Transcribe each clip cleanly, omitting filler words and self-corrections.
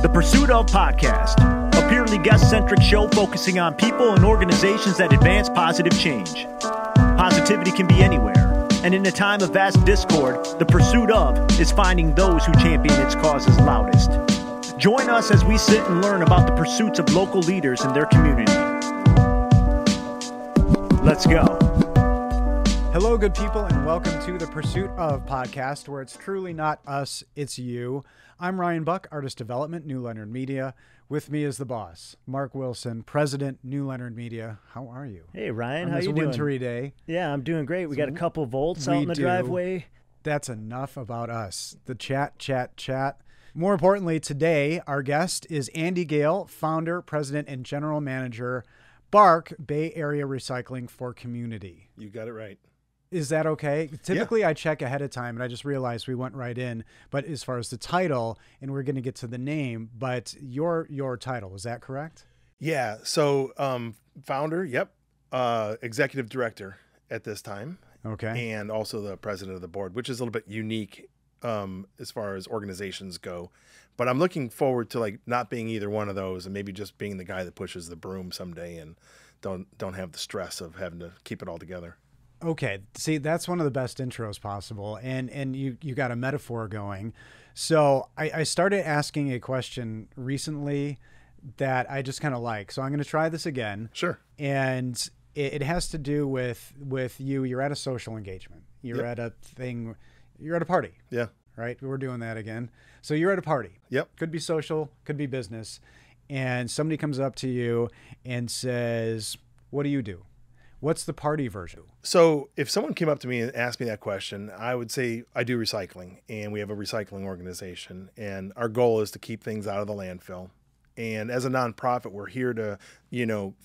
The Pursuit of Podcast, a purely guest-centric show focusing on people and organizations that advance positive change. Positivity can be anywhere, and in a time of vast discord, the pursuit of is finding those who champion its causes loudest. Join us as we sit and learn about the pursuits of local leaders in their community. Let's go. Hello, good people, and welcome to the Pursuit of Podcast, where it's truly not us, it's you. I'm Ryan Buck, Artist Development, New Leonard Media. With me is the boss, Mark Wilson, President, New Leonard Media. How are you? Hey, Ryan. On How this you doing? wintry day. Yeah, I'm doing great. We got a couple volts out in the driveway. That's enough about us. The chat. More importantly, today, our guest is Andy Gale, founder, president, and general manager, BARC, Bay Area Recycling for Community. You got it right. Is that okay? Typically, I check ahead of time, and I just realized we went right in. But as far as the title, and we're going to get to the name, but your title, is that correct? Yeah. So founder, yep. Executive director at this time. Okay. And also the president of the board, which is a little bit unique as far as organizations go. But I'm looking forward to like not being either one of those and maybe just being the guy that pushes the broom someday and don't have the stress of having to keep it all together. Okay. See, that's one of the best intros possible. And you got a metaphor going. So I started asking a question recently that I just kind of like. So I'm going to try this again. Sure. And it has to do with you. You're at a social engagement. You're at a thing. You're at a party. Yeah. Right. We're doing that again. So you're at a party. Yep. Could be social, could be business. And somebody comes up to you and says, what do you do? What's the party version? So if someone came up to me and asked me that question, I would say I do recycling, and we have a recycling organization, and our goal is to keep things out of the landfill. And as a nonprofit, we're here to,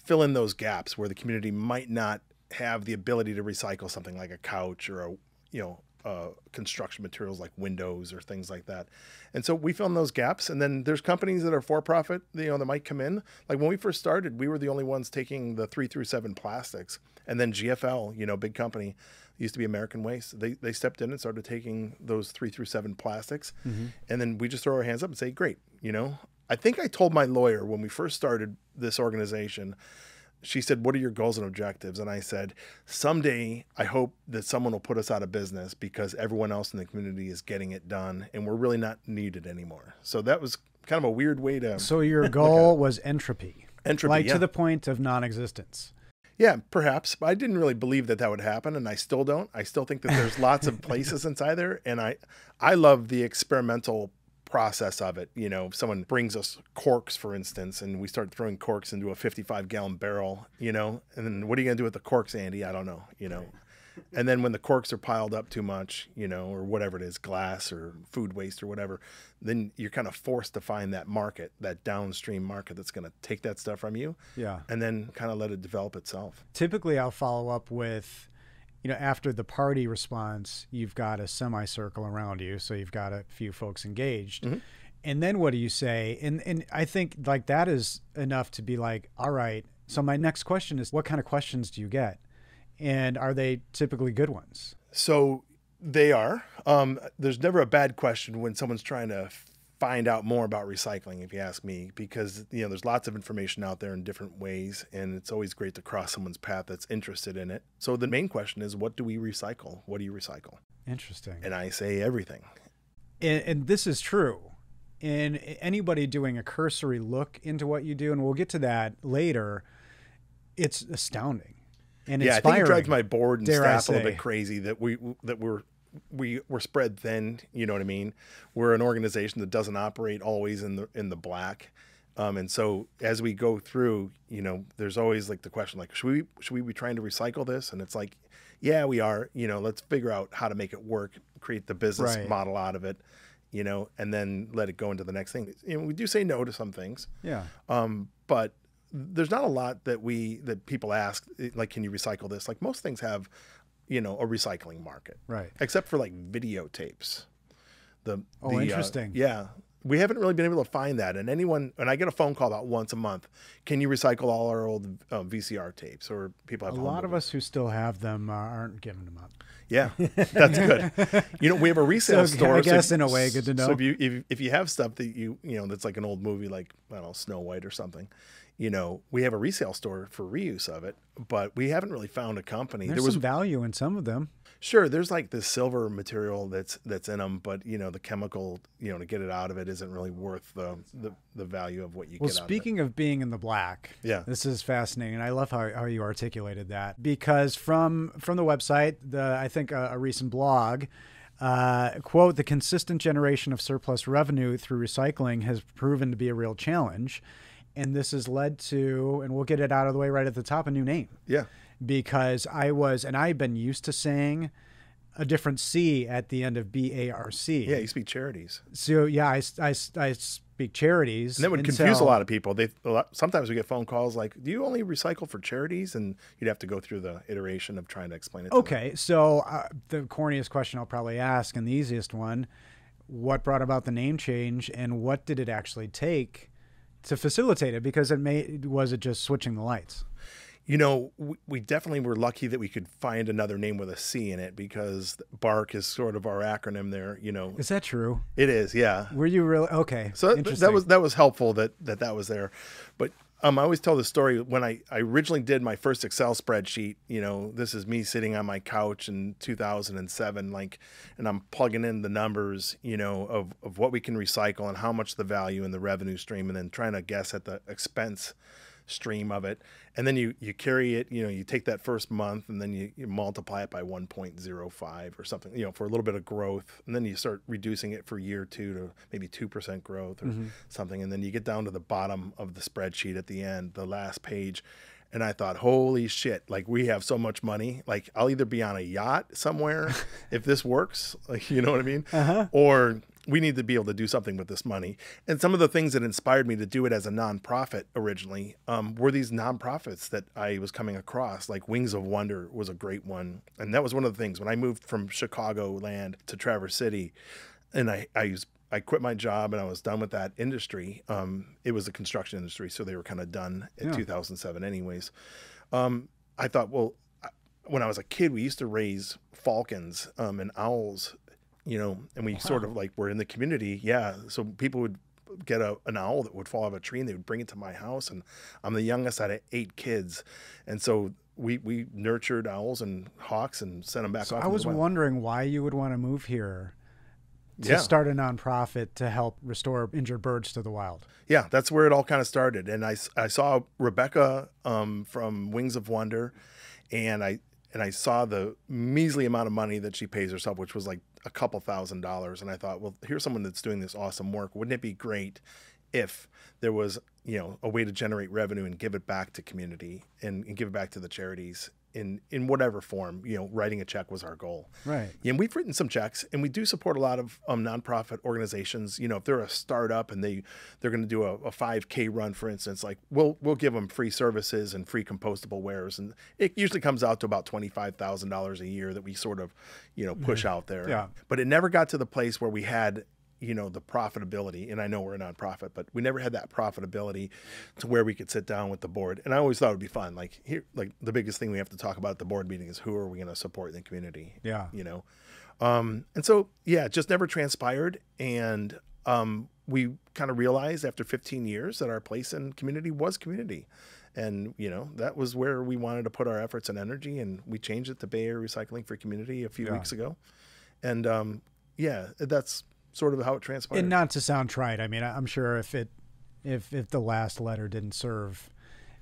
fill in those gaps where the community might not have the ability to recycle something like a couch or construction materials like windows or things like that. And so we fill in those gaps. And then there's companies that are for profit, that might come in. Like when we first started, we were the only ones taking the 3 through 7 plastics. And then GFL, big company, used to be American Waste. They stepped in and started taking those 3 through 7 plastics. Mm-hmm. And then we just throw our hands up and say, great. I think I told my lawyer when we first started this organization, she said, what are your goals and objectives? And I said, someday I hope that someone will put us out of business because everyone else in the community is getting it done and we're really not needed anymore. So that was kind of a weird way to. So your goal was entropy. Entropy, to the point of non-existence. Yeah, perhaps. But I didn't really believe that would happen, and I still don't. I still think that there's lots of places inside there, and I love the experimental process of it. If someone brings us corks, for instance, and we start throwing corks into a 55-gallon barrel, and then what are you going to do with the corks, Andy? I don't know, And then when the corks are piled up too much, or whatever it is, glass or food waste or whatever, then you're kind of forced to find that market, that downstream market that's going to take that stuff from you. Yeah. And then kind of let it develop itself. Typically, I'll follow up with, after the party response, you've got a semicircle around you. So you've got a few folks engaged. Mm-hmm. And then what do you say? And I think like that is enough to be like, all right. So my next question is, what kind of questions do you get? And are they typically good ones? So they are. There's never a bad question when someone's trying to find out more about recycling, if you ask me, because there's lots of information out there in different ways, and it's always great to cross someone's path that's interested in it. So the main question is, what do we recycle? What do you recycle? Interesting. And I say everything. And this is true. And anybody doing a cursory look into what you do, and we'll get to that later, it's astounding. And yeah, inspiring. I think it drives my board and staff a little bit say. crazy that we're spread thin. You know what I mean? We're an organization that doesn't operate always in the black, and so as we go through, there's always like the question, like, should we be trying to recycle this? And it's like, yeah, we are. Let's figure out how to make it work, create the business model out of it, and then let it go into the next thing. We do say no to some things. Yeah. But there's not a lot that people ask, like, can you recycle this? Like most things have, a recycling market, right? Except for like videotapes. Interesting. Yeah. we haven't really been able to find that. And I get a phone call about once a month. Can you recycle all our old VCR tapes? Or people have a lot of us who still have them aren't giving them up. Yeah, that's good. We have a resale store. I guess in a way, good to know. So if you have stuff that that's like an old movie, like, I don't know, Snow White or something, we have a resale store for reuse of it, but we haven't really found a company. There was some value in some of them. Sure, there's like this silver material that's in them, but the chemical, to get it out of it isn't really worth the value of what you get out of it. Well, speaking of being in the black, yeah, this is fascinating. I love how you articulated that, because from the website, I think a recent blog, quote, "The consistent generation of surplus revenue through recycling has proven to be a real challenge. And this has led to, and we'll get it out of the way right at the top, a new name." Yeah. Because I've been used to saying a different C at the end of BARC. Yeah, you speak charities. So yeah, I speak charities. And that would confuse a lot of people. Sometimes we get phone calls like, "Do you only recycle for charities?" And you'd have to go through the iteration of trying to explain it to them. Okay, so the corniest question I'll probably ask, and the easiest one, what brought about the name change, and what did it actually take to facilitate it? Because was it just switching the lights? We definitely were lucky that we could find another name with a C in it, because BARC is sort of our acronym there. Is that true? It is, yeah. Were you really? Okay. So that was helpful that was there. But I always tell the story when I originally did my first Excel spreadsheet. This is me sitting on my couch in 2007, and I'm plugging in the numbers, of what we can recycle and how much the value and the revenue stream, and then trying to guess at the expense stream of it. And then you carry it, you take that first month and then you multiply it by 1.05 or something, for a little bit of growth. And then you start reducing it for year 2 to maybe 2% growth or something. And then you get down to the bottom of the spreadsheet at the end, the last page. And I thought, holy shit, we have so much money. I'll either be on a yacht somewhere if this works, you know what I mean? Or we need to be able to do something with this money. And some of the things that inspired me to do it as a nonprofit originally were these nonprofits that I was coming across. Like Wings of Wonder was a great one. And that was one of the things when I moved from Chicagoland to Traverse City, and I quit my job and I was done with that industry. It was the construction industry, so they were kind of done in 2007 anyways. I thought, well, when I was a kid, we used to raise falcons and owls, and we sort of were in the community. Yeah. So people would get an owl that would fall out of a tree and they would bring it to my house. And I'm the youngest out of 8 kids. And so we nurtured owls and hawks and sent them back off. I was wondering why you would want to move here to start a nonprofit to help restore injured birds to the wild. Yeah, that's where it all kind of started. And I saw Rebecca from Wings of Wonder, and I saw the measly amount of money that she pays herself, which was a couple $1,000s. And I thought, well, here's someone that's doing this awesome work. Wouldn't it be great if there was, a way to generate revenue and give it back to community and give it back to the charities in whatever form? Writing a check was our goal. Right. And we've written some checks, and we do support a lot of nonprofit organizations. If they're a startup and they're going to do a 5K run, for instance, we'll give them free services and free compostable wares, and it usually comes out to about $25,000 a year that we sort of push out there. Yeah. But it never got to the place where we had the profitability, and I know we're a nonprofit, but we never had that profitability to where we could sit down with the board. And I always thought it would be fun. The biggest thing we have to talk about at the board meeting is who are we going to support in the community? Yeah. And so, yeah, it just never transpired. And we kind of realized after 15 years that our place in community was community. And, that was where we wanted to put our efforts and energy. And we changed it to Bay Area Recycling for Community a few weeks ago. And, that's sort of how it transpired. And not to sound trite, I mean, I'm sure if the last letter didn't serve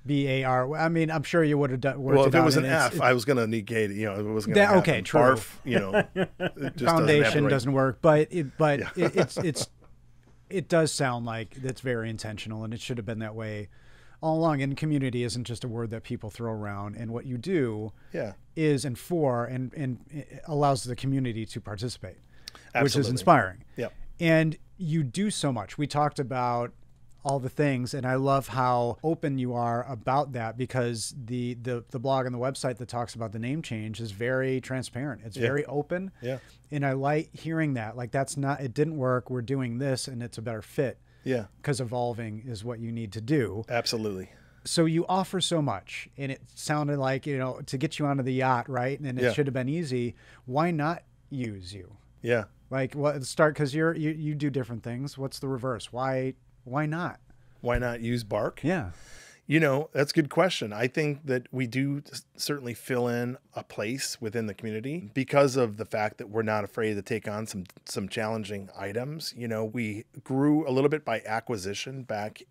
BAR, I mean, I'm sure you would have done. Well, if it was an F, I was going to negate it. It was going to happen. Okay, true. BARF, it just Foundation doesn't work, but it does sound like it's very intentional, and it should have been that way all along. And community isn't just a word that people throw around, and what you do is and it allows the community to participate. Absolutely. Which is inspiring. Yeah. And you do so much. We talked about all the things. And I love how open you are about that, because the blog and the website that talks about the name change is very transparent. It's very open. Yeah. And I like hearing that. Like, it didn't work. We're doing this and it's a better fit. Yeah. Because evolving is what you need to do. Absolutely. So you offer so much, and it sounded like, to get you onto the yacht, right? And it should have been easy. Why not use you? Yeah. Like, because you do different things. What's the reverse? Why not? Why not use BARC? Yeah. That's a good question. I think that we do certainly fill in a place within the community because of the fact that we're not afraid to take on some challenging items. We grew a little bit by acquisition back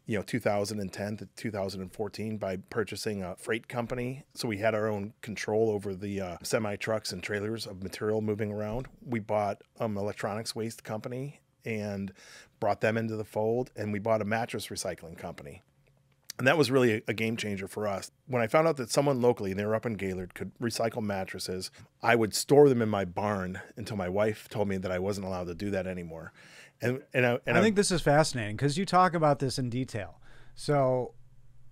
2010 to 2014 by purchasing a freight company. So we had our own control over the semi trucks and trailers of material moving around. We bought electronics waste company and brought them into the fold, and we bought a mattress recycling company. And that was really a game changer for us. When I found out that someone locally, and they were up in Gaylord, could recycle mattresses, I would store them in my barn until my wife told me that I wasn't allowed to do that anymore. And I think this is fascinating because you talk about this in detail. So,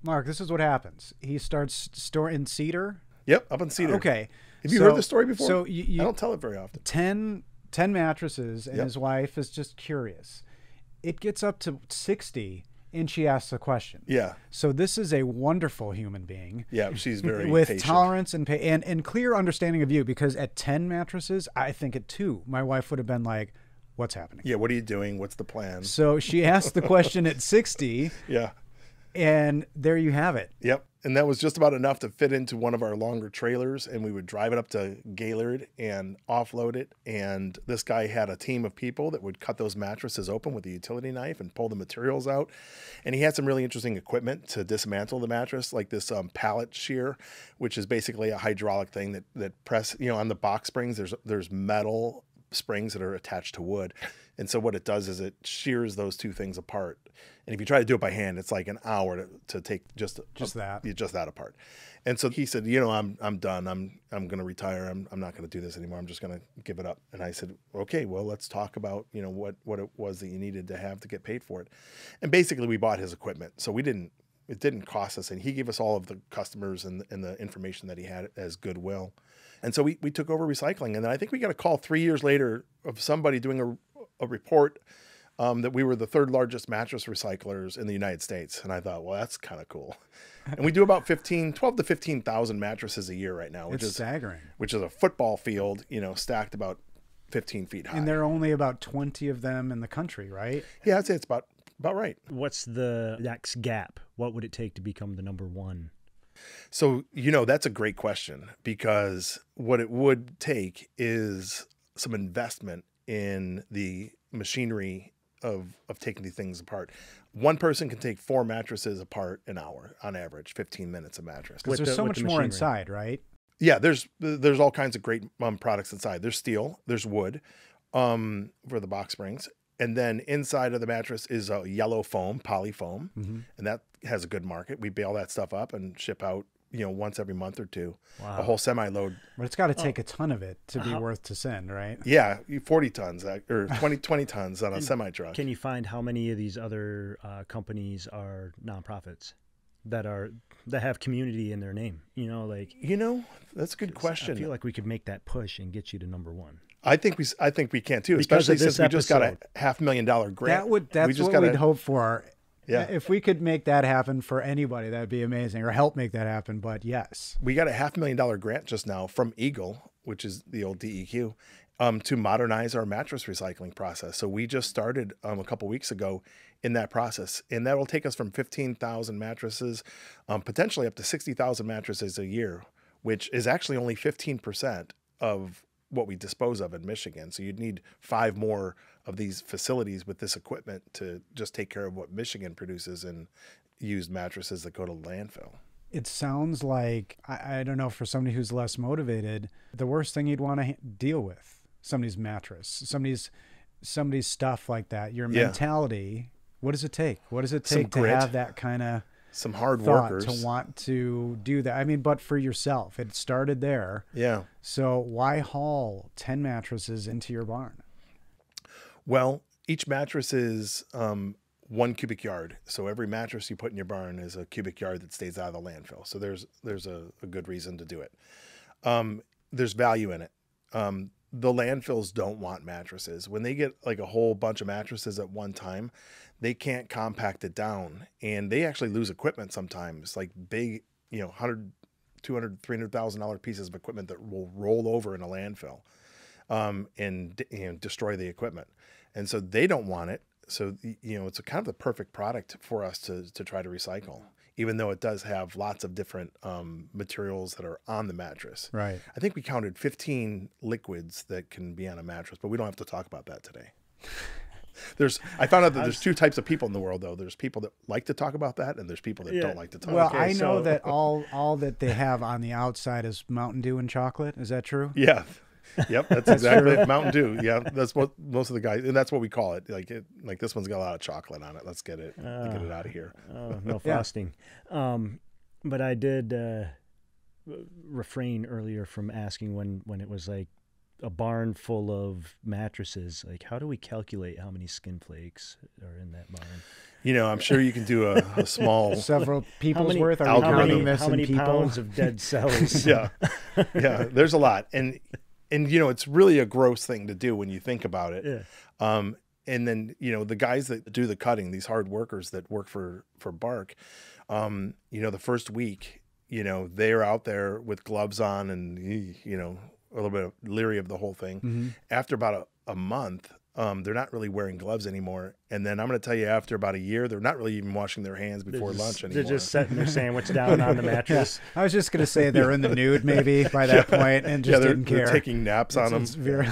Mark, this is what happens. He starts storing cedar. Yep, up in Cedar. Okay. Have you heard this story before? So I don't tell it very often. 10 mattresses, and his wife is just curious. It gets up to 60, and she asks a question. Yeah. So this is a wonderful human being. Yeah, she's very with patient. Tolerance and clear understanding of you, because at 10 mattresses, I think at 2, my wife would have been like, what's happening? Yeah, what are you doing? What's the plan? So she asked the question at 60. Yeah. And there you have it. Yep. And that was just about enough to fit into one of our longer trailers, and we would drive it up to Gaylord and offload it. And this guy had a team of people that would cut those mattresses open with a utility knife and pull the materials out. And he had some really interesting equipment to dismantle the mattress, like this pallet shear, which is basically a hydraulic thing that press, on the box springs, there's metal springs that are attached to wood. And so what it does is it shears those two things apart. And if you try to do it by hand, it's like an hour to take just that apart. And so he said, I'm done. I'm going to retire. I'm not going to do this anymore. I'm just going to give it up. And I said, okay, well, let's talk about, what it was that you needed to have to get paid for it. And basically we bought his equipment. So it didn't cost us. And he gave us all of the customers and the information that he had as goodwill. And so we took over recycling. And then I think we got a call 3 years later of somebody doing a report that we were the 3rd largest mattress recyclers in the United States. And I thought, well, that's kind of cool. And we do about 12 to 15,000 mattresses a year right now, which is staggering, which is a football field, stacked about 15 feet high. And there are only about 20 of them in the country, right? Yeah, I'd say it's about right. What's the next gap? What would it take to become the number one? So, that's a great question, because what it would take is some investment in the machinery of taking these things apart. One person can take 4 mattresses apart an hour on average, 15 minutes a mattress. Because there's so much more inside, right? Yeah, there's all kinds of great products inside. There's steel, there's wood for the box springs. And then inside of the mattress is a yellow foam, poly foam, and that has a good market. We bale that stuff up and ship out, once every month or two, a whole semi-load. But it's got to take a ton of it to be worth to send, right? Yeah, 40 tons or 20 tons on a semi-truck. Can you find how many of these other companies are nonprofits that have community in their name? That's a good question. I feel like we could make that push and get you to number one. I think we can too, especially since we just got a $500,000 grant. That's what we'd hope for. Yeah. If we could make that happen for anybody, that'd be amazing, or help make that happen. But yes, we got a $500,000 grant just now from Eagle, which is the old DEQ, to modernize our mattress recycling process. So we just started a couple weeks ago in that process, and that will take us from 15,000 mattresses, potentially up to 60,000 mattresses a year, which is actually only 15% of what we dispose of in Michigan. So you'd need 5 more of these facilities with this equipment to just take care of what Michigan produces in used mattresses that go to landfill. It sounds like, I don't know, for somebody who's less motivated, the worst thing you'd want to deal with, somebody's mattress, somebody's stuff like that, your mentality. What does it take? What does it take to have that kind of some hard workers to want to do that? I mean, but for yourself, it started there. Yeah. So why haul 10 mattresses into your barn? Well, each mattress is 1 cubic yard. So every mattress you put in your barn is a cubic yard that stays out of the landfill. So there's a good reason to do it. There's value in it. The landfills don't want mattresses. When they get like a whole bunch of mattresses at one time, they can't compact it down, and they actually lose equipment sometimes, like big, you know, $100,000, $200,000, $300,000 pieces of equipment that will roll over in a landfill, and destroy the equipment. And so they don't want it. So, you know, it's a kind of the perfect product for us to try to recycle, even though it does have lots of different materials that are on the mattress. Right. I think we counted 15 liquids that can be on a mattress, but we don't have to talk about that today. I found out that there's 2 types of people in the world, though. There's people that like to talk about that, and there's people that don't like to talk about Well, it. I know that all that they have on the outside is Mountain Dew and chocolate. Is that true? Yeah. Yep, that's exactly it. Mountain Dew. Yeah, that's what most of the guys, and that's what we call it. Like this one's got a lot of chocolate on it. Let's get it out of here. No frosting. But I did refrain earlier from asking when it was like a barn full of mattresses. Like, how do we calculate how many skin flakes are in that barn? You know, I'm sure you can do a small Several people's many- worth. Are we algorithm. counting this How in many people? pounds of dead cells? yeah, there's a lot, and you know, it's really a gross thing to do when you think about it. Yeah. And then, you know, the guys that do the cutting, these hard workers that work for BARC, you know, the first week, you know, they're out there with gloves on and, you know, a little bit leery of the whole thing. Mm-hmm. After about a month, they're not really wearing gloves anymore. And then I'm going to tell you, after about a year, they're not really even washing their hands before lunch anymore. They're just setting their sandwich down on the mattress. I was just going to say they're in the nude maybe by that point and just they're didn't care. taking naps on them. It's very...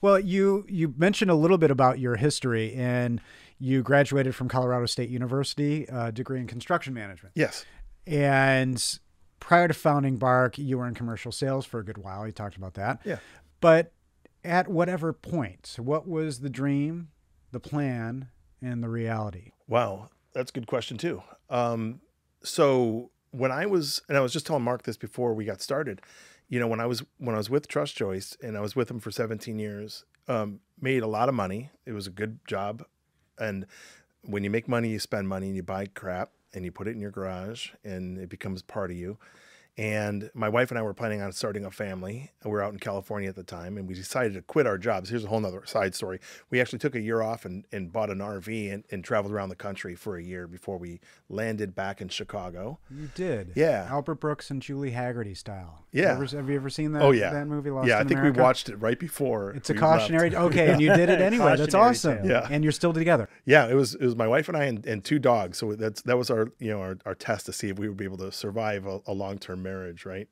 Well, you mentioned a little bit about your history, and you graduated from Colorado State University, degree in construction management. Yes. And prior to founding BARC, you were in commercial sales for a good while. You talked about that. Yeah. But at whatever point, what was the dream, the plan, and the reality? Wow, that's a good question too. So when I was just telling Mark this before we got started, you know, when I was with Trust Joist, and I was with him for 17 years, made a lot of money. It was a good job. And when you make money, you spend money, and you buy crap and you put it in your garage, and it becomes part of you. And my wife and I were planning on starting a family. We were out in California at the time, and we decided to quit our jobs. Here's a whole nother side story. We actually took a year off and bought an RV and traveled around the country for a year before we landed back in Chicago. You did. Yeah. Albert Brooks and Julie Haggerty style. Yeah. Have you ever seen that? Oh, yeah. That movie, Lost Yeah, I in think America? we watched it right before. It's a we cautionary. left. Okay, and you did it anyway. That's Cautionary awesome. tale. Yeah. And you're still together. Yeah, it was my wife and I and 2 dogs. So that was our our test to see if we would be able to survive a long-term marriage, right?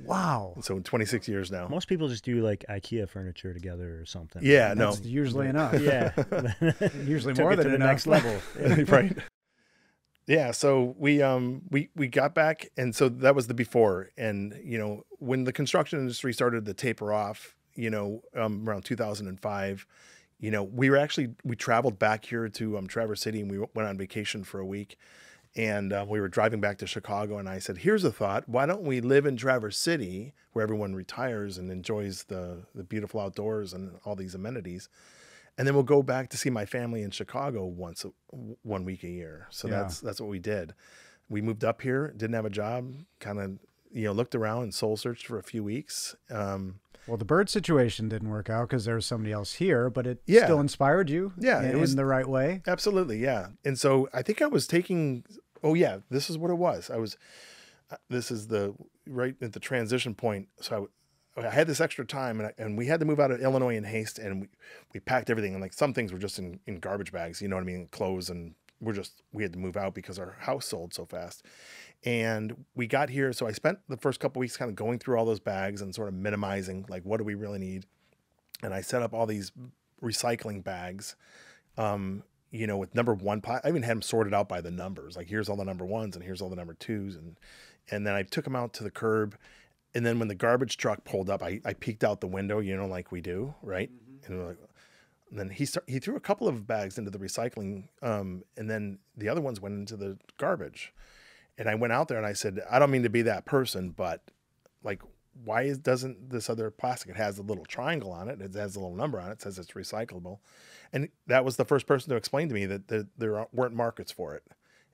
Wow. So in 26 years now. Most people just do like IKEA furniture together or something. Yeah, no. That's usually enough. Yeah. Usually Took more it than to the enough. next level. Right. Yeah, so we got back, and so that was the before. And you know, when the construction industry started to taper off, you know, around 2005, you know, we traveled back here to Traverse City, and we went on vacation for a week. And we were driving back to Chicago, and I said, here's a thought. Why don't we live in Traverse City, where everyone retires and enjoys the beautiful outdoors and all these amenities, and then we'll go back to see my family in Chicago 1 week a year. So Yeah. that's what we did. We moved up here, didn't have a job, kind of, you know, looked around and soul searched for a few weeks. Well, the bird situation didn't work out because there was somebody else here, but it Yeah. still inspired you Yeah, in, it was in the right way. Absolutely, yeah. And so I think I was taking. Oh yeah, this is what it was. This is right at the transition point. So I had this extra time, and we had to move out of Illinois in haste, and we packed everything, and like some things were just in garbage bags, you know what I mean, clothes, and we had to move out because our house sold so fast. And we got here, so I spent the first couple weeks kind of going through all those bags and sort of minimizing, like, what do we really need? And I set up all these recycling bags, you know, with number 1. I even had them sorted out by the numbers. Like, here's all the number 1s and here's all the number 2s. And then I took them out to the curb. And then when the garbage truck pulled up, I peeked out the window, you know, like we do, right? Mm-hmm. And we're like, and then he threw a couple of bags into the recycling, and then the other ones went into the garbage. And I went out there and I said, I don't mean to be that person, but like, doesn't this other plastic, it has a little triangle on it, it has a little number on it, says it's recyclable. And that was the first person to explain to me that there weren't markets for it.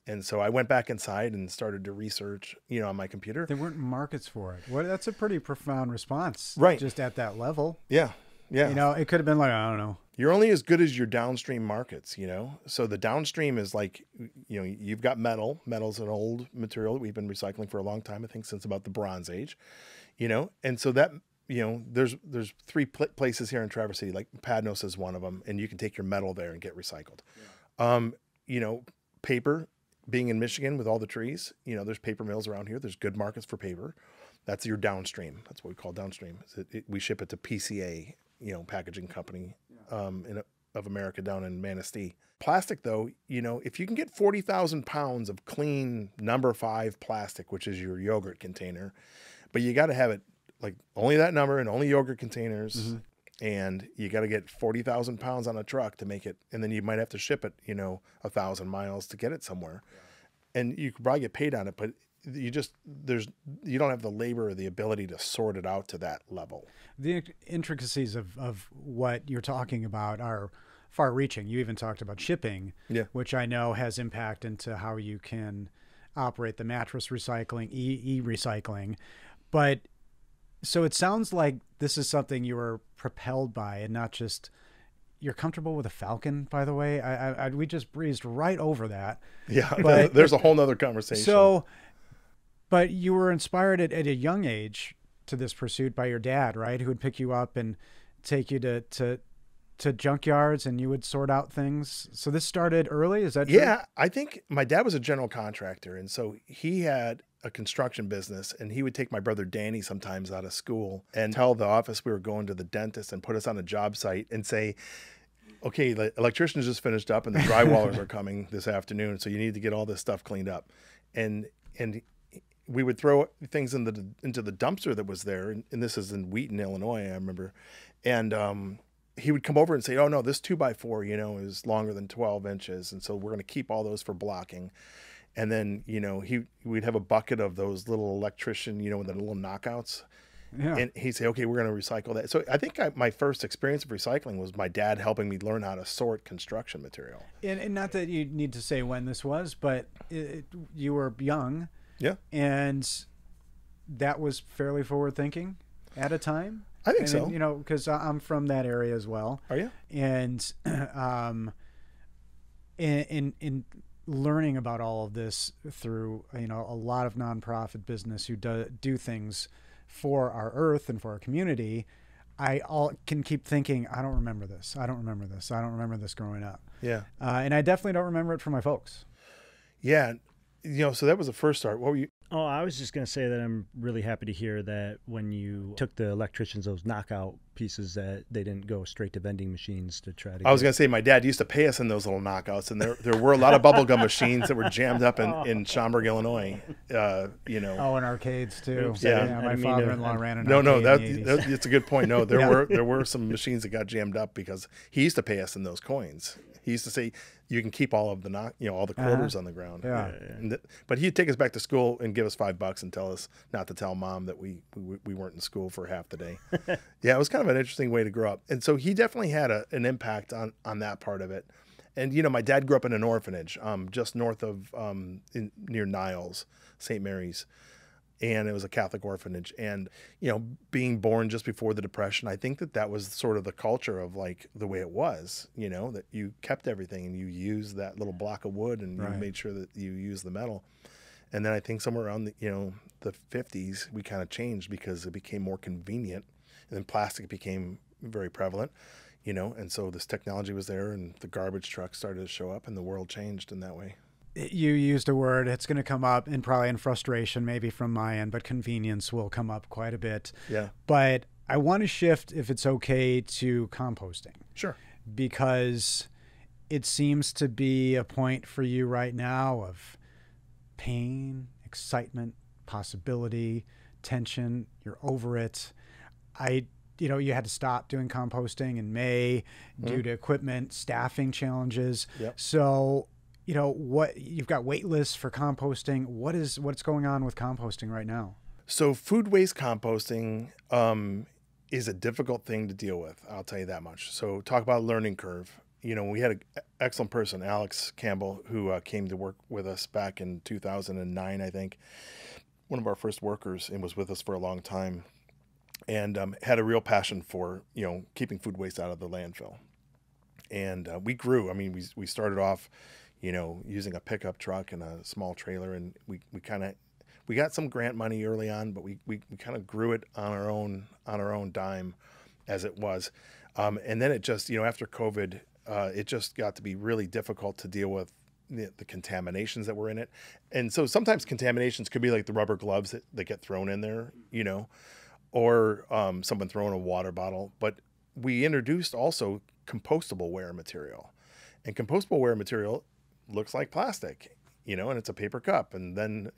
And so I went back inside and started to research, on my computer. There weren't markets for it. Well, that's a pretty profound response. Right. Just at that level. Yeah. Yeah. It could have been like, I don't know. You're only as good as your downstream markets, So the downstream is like, you've got metal. Metal's an old material that we've been recycling for a long time, I think since about the Bronze Age, And so that, there's 3 places here in Traverse City, like Padnos is one of them, and you can take your metal there and get recycled. Yeah. Paper, being in Michigan with all the trees, there's paper mills around here. There's good markets for paper. That's your downstream. That's what we call downstream. We ship it to PCA, packaging company of America down in Manistee. Plastic, though, if you can get 40,000 pounds of clean number 5 plastic, which is your yogurt container, but you got to have it like only that number and only yogurt containers. Mm-hmm. And you got to get 40,000 pounds on a truck to make it. And then you might have to ship it, 1,000 miles to get it somewhere. And you could probably get paid on it, but you don't have the labor or the ability to sort it out to that level. The intricacies of what you're talking about are far reaching. You even talked about shipping, which I know has impact into how you can operate the mattress recycling, e-recycling. But so it sounds like this is something you were propelled by and not just, you're comfortable with a Falcon, by the way. We just breezed right over that. Yeah, but there's a whole nother conversation. So, but you were inspired at a young age to this pursuit by your dad, right? Who would pick you up and take you to junkyards and you would sort out things. So this started early, is that true? Yeah, I think my dad was a general contractor. And so he had a construction business, and he would take my brother Danny sometimes out of school and tell the office we were going to the dentist and put us on a job site and say, okay, the electricians just finished up and the drywallers are coming this afternoon, so you need to get all this stuff cleaned up. And we would throw things into the dumpster that was there, and this is in Wheaton, Illinois, I remember. And he would come over and say, oh no, this 2x4, is longer than 12 inches, and so we're going to keep all those for blocking. And then, we'd have a bucket of those little electrician, with the little knockouts. Yeah. And he'd say, okay, we're going to recycle that. So I think my first experience of recycling was my dad helping me learn how to sort construction material. And not that you need to say when this was, but you were young. Yeah. And that was fairly forward thinking at a time. I think so. Because I'm from that area as well. Are you? And in learning about all of this through a lot of nonprofit business who do things for our earth and for our community, I can keep thinking, I don't remember this. I don't remember this. I don't remember this growing up. Yeah. And I definitely don't remember it from my folks. Yeah. So that was the first start. What were you? Oh, I was just going to say that I'm really happy to hear that when you took the electricians, those knockout pieces, that they didn't go straight to vending machines to try to. I was going to say my dad used to pay us in those little knockouts, and there were a lot of bubblegum machines that were jammed up in Schaumburg, Illinois. Oh, in arcades too. Yeah, my father-in-law ran an arcade. No, that's a good point. No, there were some machines that got jammed up because he used to pay us in those coins. He used to say, you can keep all of the all the quarters on the ground. Yeah. But he'd take us back to school and give us $5 and tell us not to tell mom that we weren't in school for half the day. Yeah, it was kind of an interesting way to grow up. And so he definitely had an impact on that part of it. And, my dad grew up in an orphanage just north of near Niles, St. Mary's. And it was a Catholic orphanage. And, being born just before the Depression, I think that was sort of the culture of like the way it was, that you kept everything and you used that little block of wood and you made sure that you used the metal. And then I think somewhere around the 50s, we kind of changed because it became more convenient. And then plastic became very prevalent, and so this technology was there and the garbage trucks started to show up and the world changed in that way. You used a word, it's going to come up, and probably in frustration, maybe from my end, but convenience will come up quite a bit. Yeah. But I want to shift, if it's okay, to composting. Sure. Because it seems to be a point for you right now of pain, excitement, possibility, tension. You're over it. You had to stop doing composting in May due to equipment, staffing challenges. Yep. So, what you've got wait lists for composting. What's going on with composting right now? So food waste composting is a difficult thing to deal with. I'll tell you that much. So talk about a learning curve. You know, we had an excellent person, Alex Campbell, who came to work with us back in 2009, I think. One of our first workers, and was with us for a long time, and had a real passion for, you know, keeping food waste out of the landfill. And we grew. I mean, we started off, you know, using a pickup truck and a small trailer, and we got some grant money early on, but we kind of grew it on our own dime as it was. And then it just, you know, after COVID, it just got to be really difficult to deal with the contaminations that were in it. And so sometimes contaminations could be like the rubber gloves that get thrown in there, you know, or someone throwing a water bottle. But we introduced also compostable ware material. And compostable ware material looks like plastic, you know, and it's a paper cup. And then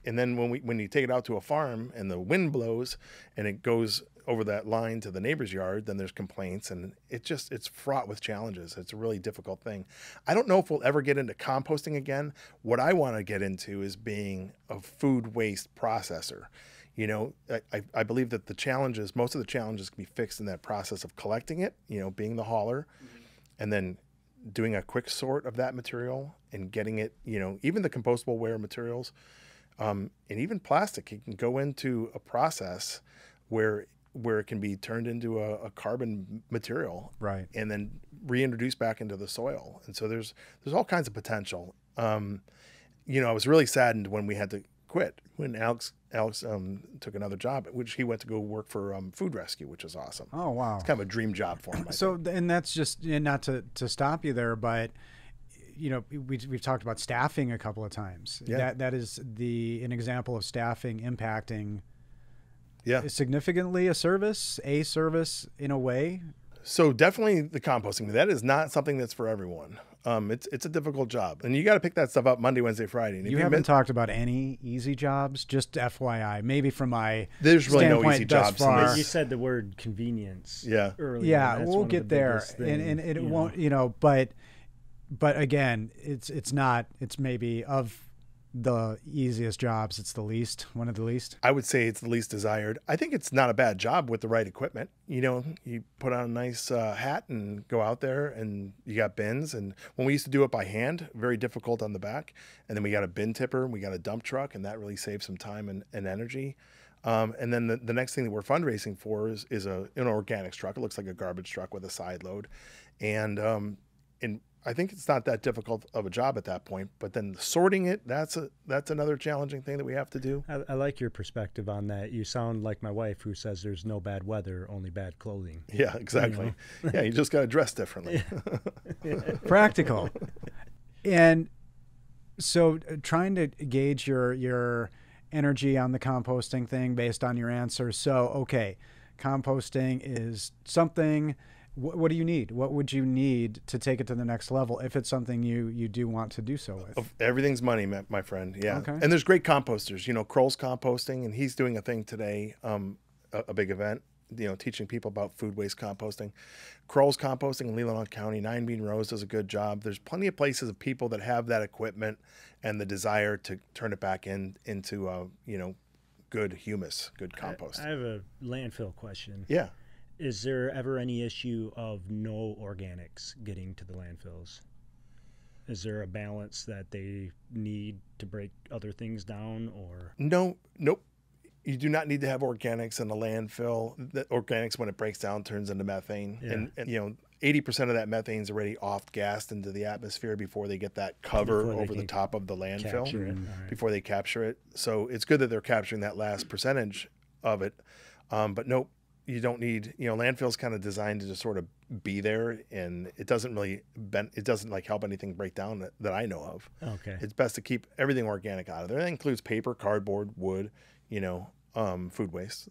and then when you take it out to a farm and the wind blows and it goes over that line to the neighbor's yard, then there's complaints, and it's fraught with challenges. It's a really difficult thing. I don't know if we'll ever get into composting again. What I want to get into is being a food waste processor. You know, I believe that most of the challenges can be fixed in that process of collecting it, you know, being the hauler, and then doing a quick sort of that material and getting it, you know, even the compostable ware materials, and even plastic, it can go into a process where it can be turned into a carbon material, Right. and then reintroduced back into the soil. And so there's all kinds of potential. You know, I was really saddened when we had to quit, when Alex took another job, which he went to go work for food rescue, which is awesome. Oh, wow. It's kind of a dream job for him. So, and that's just, and not to stop you there, but you know, we've talked about staffing a couple of times. Yeah. That is an example of staffing impacting Yeah. significantly a service in a way. So definitely the composting. That is not something that's for everyone. It's a difficult job, and you got to pick that stuff up Monday, Wednesday, Friday. And if You haven't talked about any easy jobs, just FYI, maybe from my There's really no standpoint easy thus jobs in far. this. You said the word convenience. Yeah. Earlier. Yeah, That's we'll one of get the there, biggest and thing, it you won't, know. you know, but again, it's maybe of the easiest jobs, it's one of the least. I would say it's the least desired. I think it's not a bad job with the right equipment. You know, you put on a nice hat and go out there, and you got bins. And when we used to do it by hand, very difficult on the back. And then we got a bin tipper, and we got a dump truck, and that really saves some time and energy. And then the next thing that we're fundraising for is an organics truck. It looks like a garbage truck with a side load. And I think it's not that difficult of a job at that point, but then sorting it, that's another challenging thing that we have to do. I like your perspective on that. You sound like my wife, who says there's no bad weather, only bad clothing. Yeah, exactly. Yeah, you just got to dress differently. Practical. And so trying to gauge your energy on the composting thing based on your answers. So, okay, composting is something. What do you need? What would you need to take it to the next level if it's something you do want to do so with? Everything's money, my friend. Yeah. Okay. And there's great composters. You know, Kroll's composting, and he's doing a thing today, a big event, you know, teaching people about food waste composting. Kroll's composting in Leelanau County, Nine Bean Rose does a good job. There's plenty of places of people that have that equipment and the desire to turn it back into, you know, good humus, good compost. I have a landfill question. Yeah. Is there ever any issue of no organics getting to the landfills? Is there a balance that they need to break other things down, or? No, nope. You do not need to have organics in a landfill. The organics, when it breaks down, turns into methane. Yeah. And you know, 80% of that methane is already off-gassed into the atmosphere before they get that cover over the top of the landfill, capture it. All right. before they capture it. So it's good that they're capturing that last percentage of it. But nope. You don't need, you know, landfill's kind of designed to just sort of be there, and it doesn't really, it doesn't like help anything break down that I know of. Okay. It's best to keep everything organic out of there. That includes paper, cardboard, wood, you know, food waste.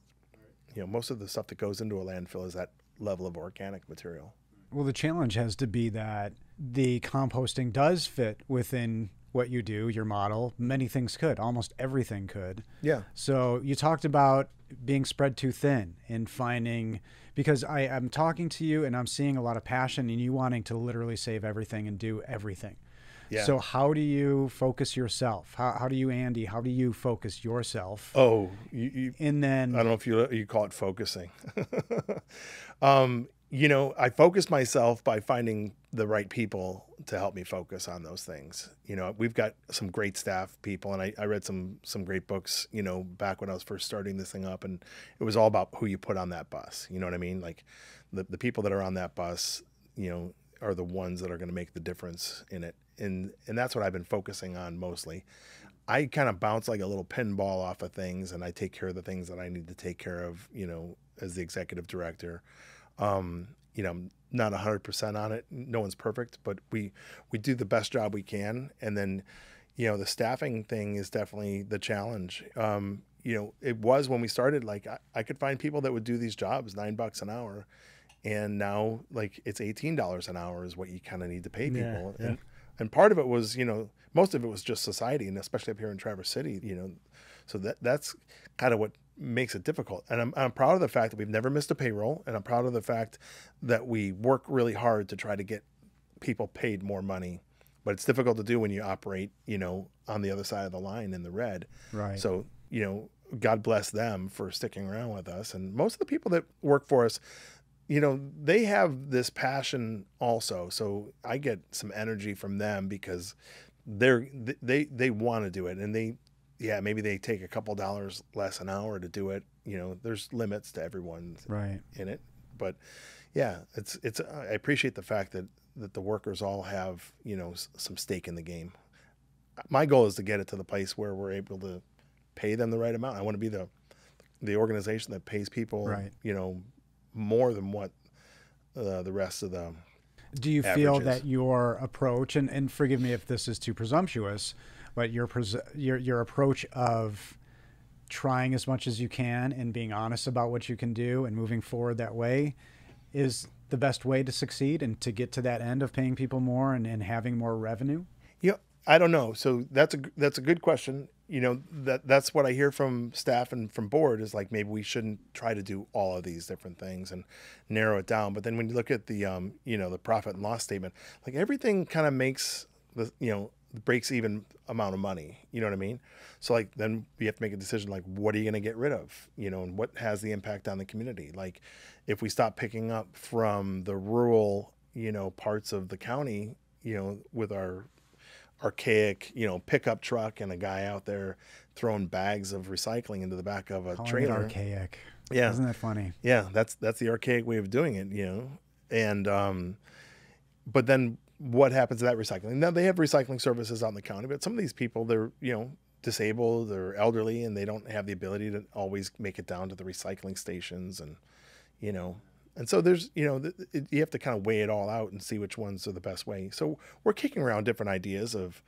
You know, most of the stuff that goes into a landfill is that level of organic material. Well, the challenge has to be that the composting does fit within what you do, your model. Many things could, almost everything could. Yeah. So you talked about being spread too thin and finding, because I'm talking to you and I'm seeing a lot of passion in you wanting to literally save everything and do everything. Yeah. So how do you focus yourself? How do you, Andy, how do you focus yourself? Oh, And then I don't know if you call it focusing. I focus myself by finding the right people to help me focus on those things. We've got some great staff people, and I read some great books, back when I was first starting this thing up, and it was all about who you put on that bus. You know what I mean? Like the people that are on that bus, are the ones that are going to make the difference in it. And that's what I've been focusing on mostly. I kind of bounce like a little pinball off of things, and I take care of the things that I need to take care of, as the executive director. I'm not 100% on it. No one's perfect, but we do the best job we can. And then, the staffing thing is definitely the challenge. It was when we started, like I could find people that would do these jobs, $9 an hour. And now like it's $18 an hour is what you kind of need to pay people. Yeah. And part of it was, most of it was just society, and especially up here in Traverse City, so that's kind of what makes it difficult. And I'm proud of the fact that we've never missed a payroll, and I'm proud of the fact that we work really hard to try to get people paid more money. But it's difficult to do when you operate, on the other side of the line in the red. Right. So, God bless them for sticking around with us. And most of the people that work for us, they have this passion also. So I get some energy from them because they want to do it, and maybe they take a couple dollars less an hour to do it. There's limits to everyone in it, but yeah, I appreciate the fact that the workers all have, some stake in the game. My goal is to get it to the place where we're able to pay them the right amount. I want to be the organization that pays people, more than what the rest of the do you feel that your approach, and forgive me if this is too presumptuous, but your approach of trying as much as you can and being honest about what you can do and moving forward that way is the best way to succeed and to get to that end of paying people more and having more revenue? Yeah, I don't know. So that's a good question. That's what I hear from staff and from board is like, maybe we shouldn't try to do all of these different things and narrow it down. But then when you look at the, the profit and loss statement, like everything kind of makes breaks even amount of money. You know what I mean? So like, then you have to make a decision, like, what are you going to get rid of, and what has the impact on the community? Like if we stop picking up from the rural, parts of the county, with our archaic, pickup truck and a guy out there throwing bags of recycling into the back of a trailer. Archaic. Yeah. Isn't that funny? Yeah. That's the archaic way of doing it, and, but then what happens to that recycling? Now they have recycling services out in the county, but some of these people, they're, disabled or elderly, and they don't have the ability to always make it down to the recycling stations. And, and so there's, you have to kind of weigh it all out and see which ones are the best way. So we're kicking around different ideas of,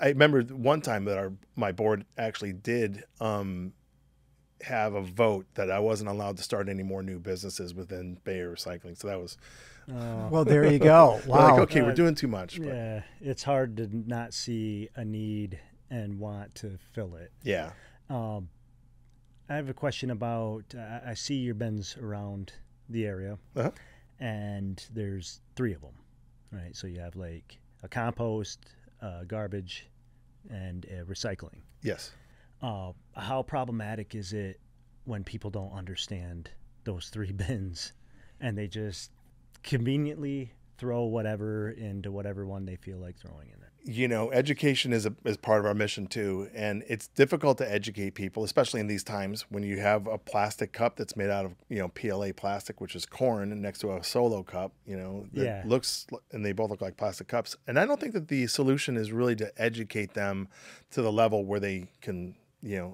I remember one time that my board actually did have a vote that I wasn't allowed to start any more new businesses within Bay Area Recycling. So that was, well, there you go. Wow. Like, okay, we're doing too much. But. Yeah, it's hard to not see a need and want to fill it. Yeah. I have a question about, I see your bins around the area, and there's 3 of them, right? So you have like a compost, garbage, and recycling. Yes. How problematic is it when people don't understand those 3 bins and they just conveniently throw whatever into whatever one they feel like throwing in it? Education is part of our mission too. And it's difficult to educate people, especially in these times when you have a plastic cup that's made out of, PLA plastic, which is corn, and next to a Solo cup, that looks, and they both look like plastic cups. And I don't think that the solution is really to educate them to the level where they can,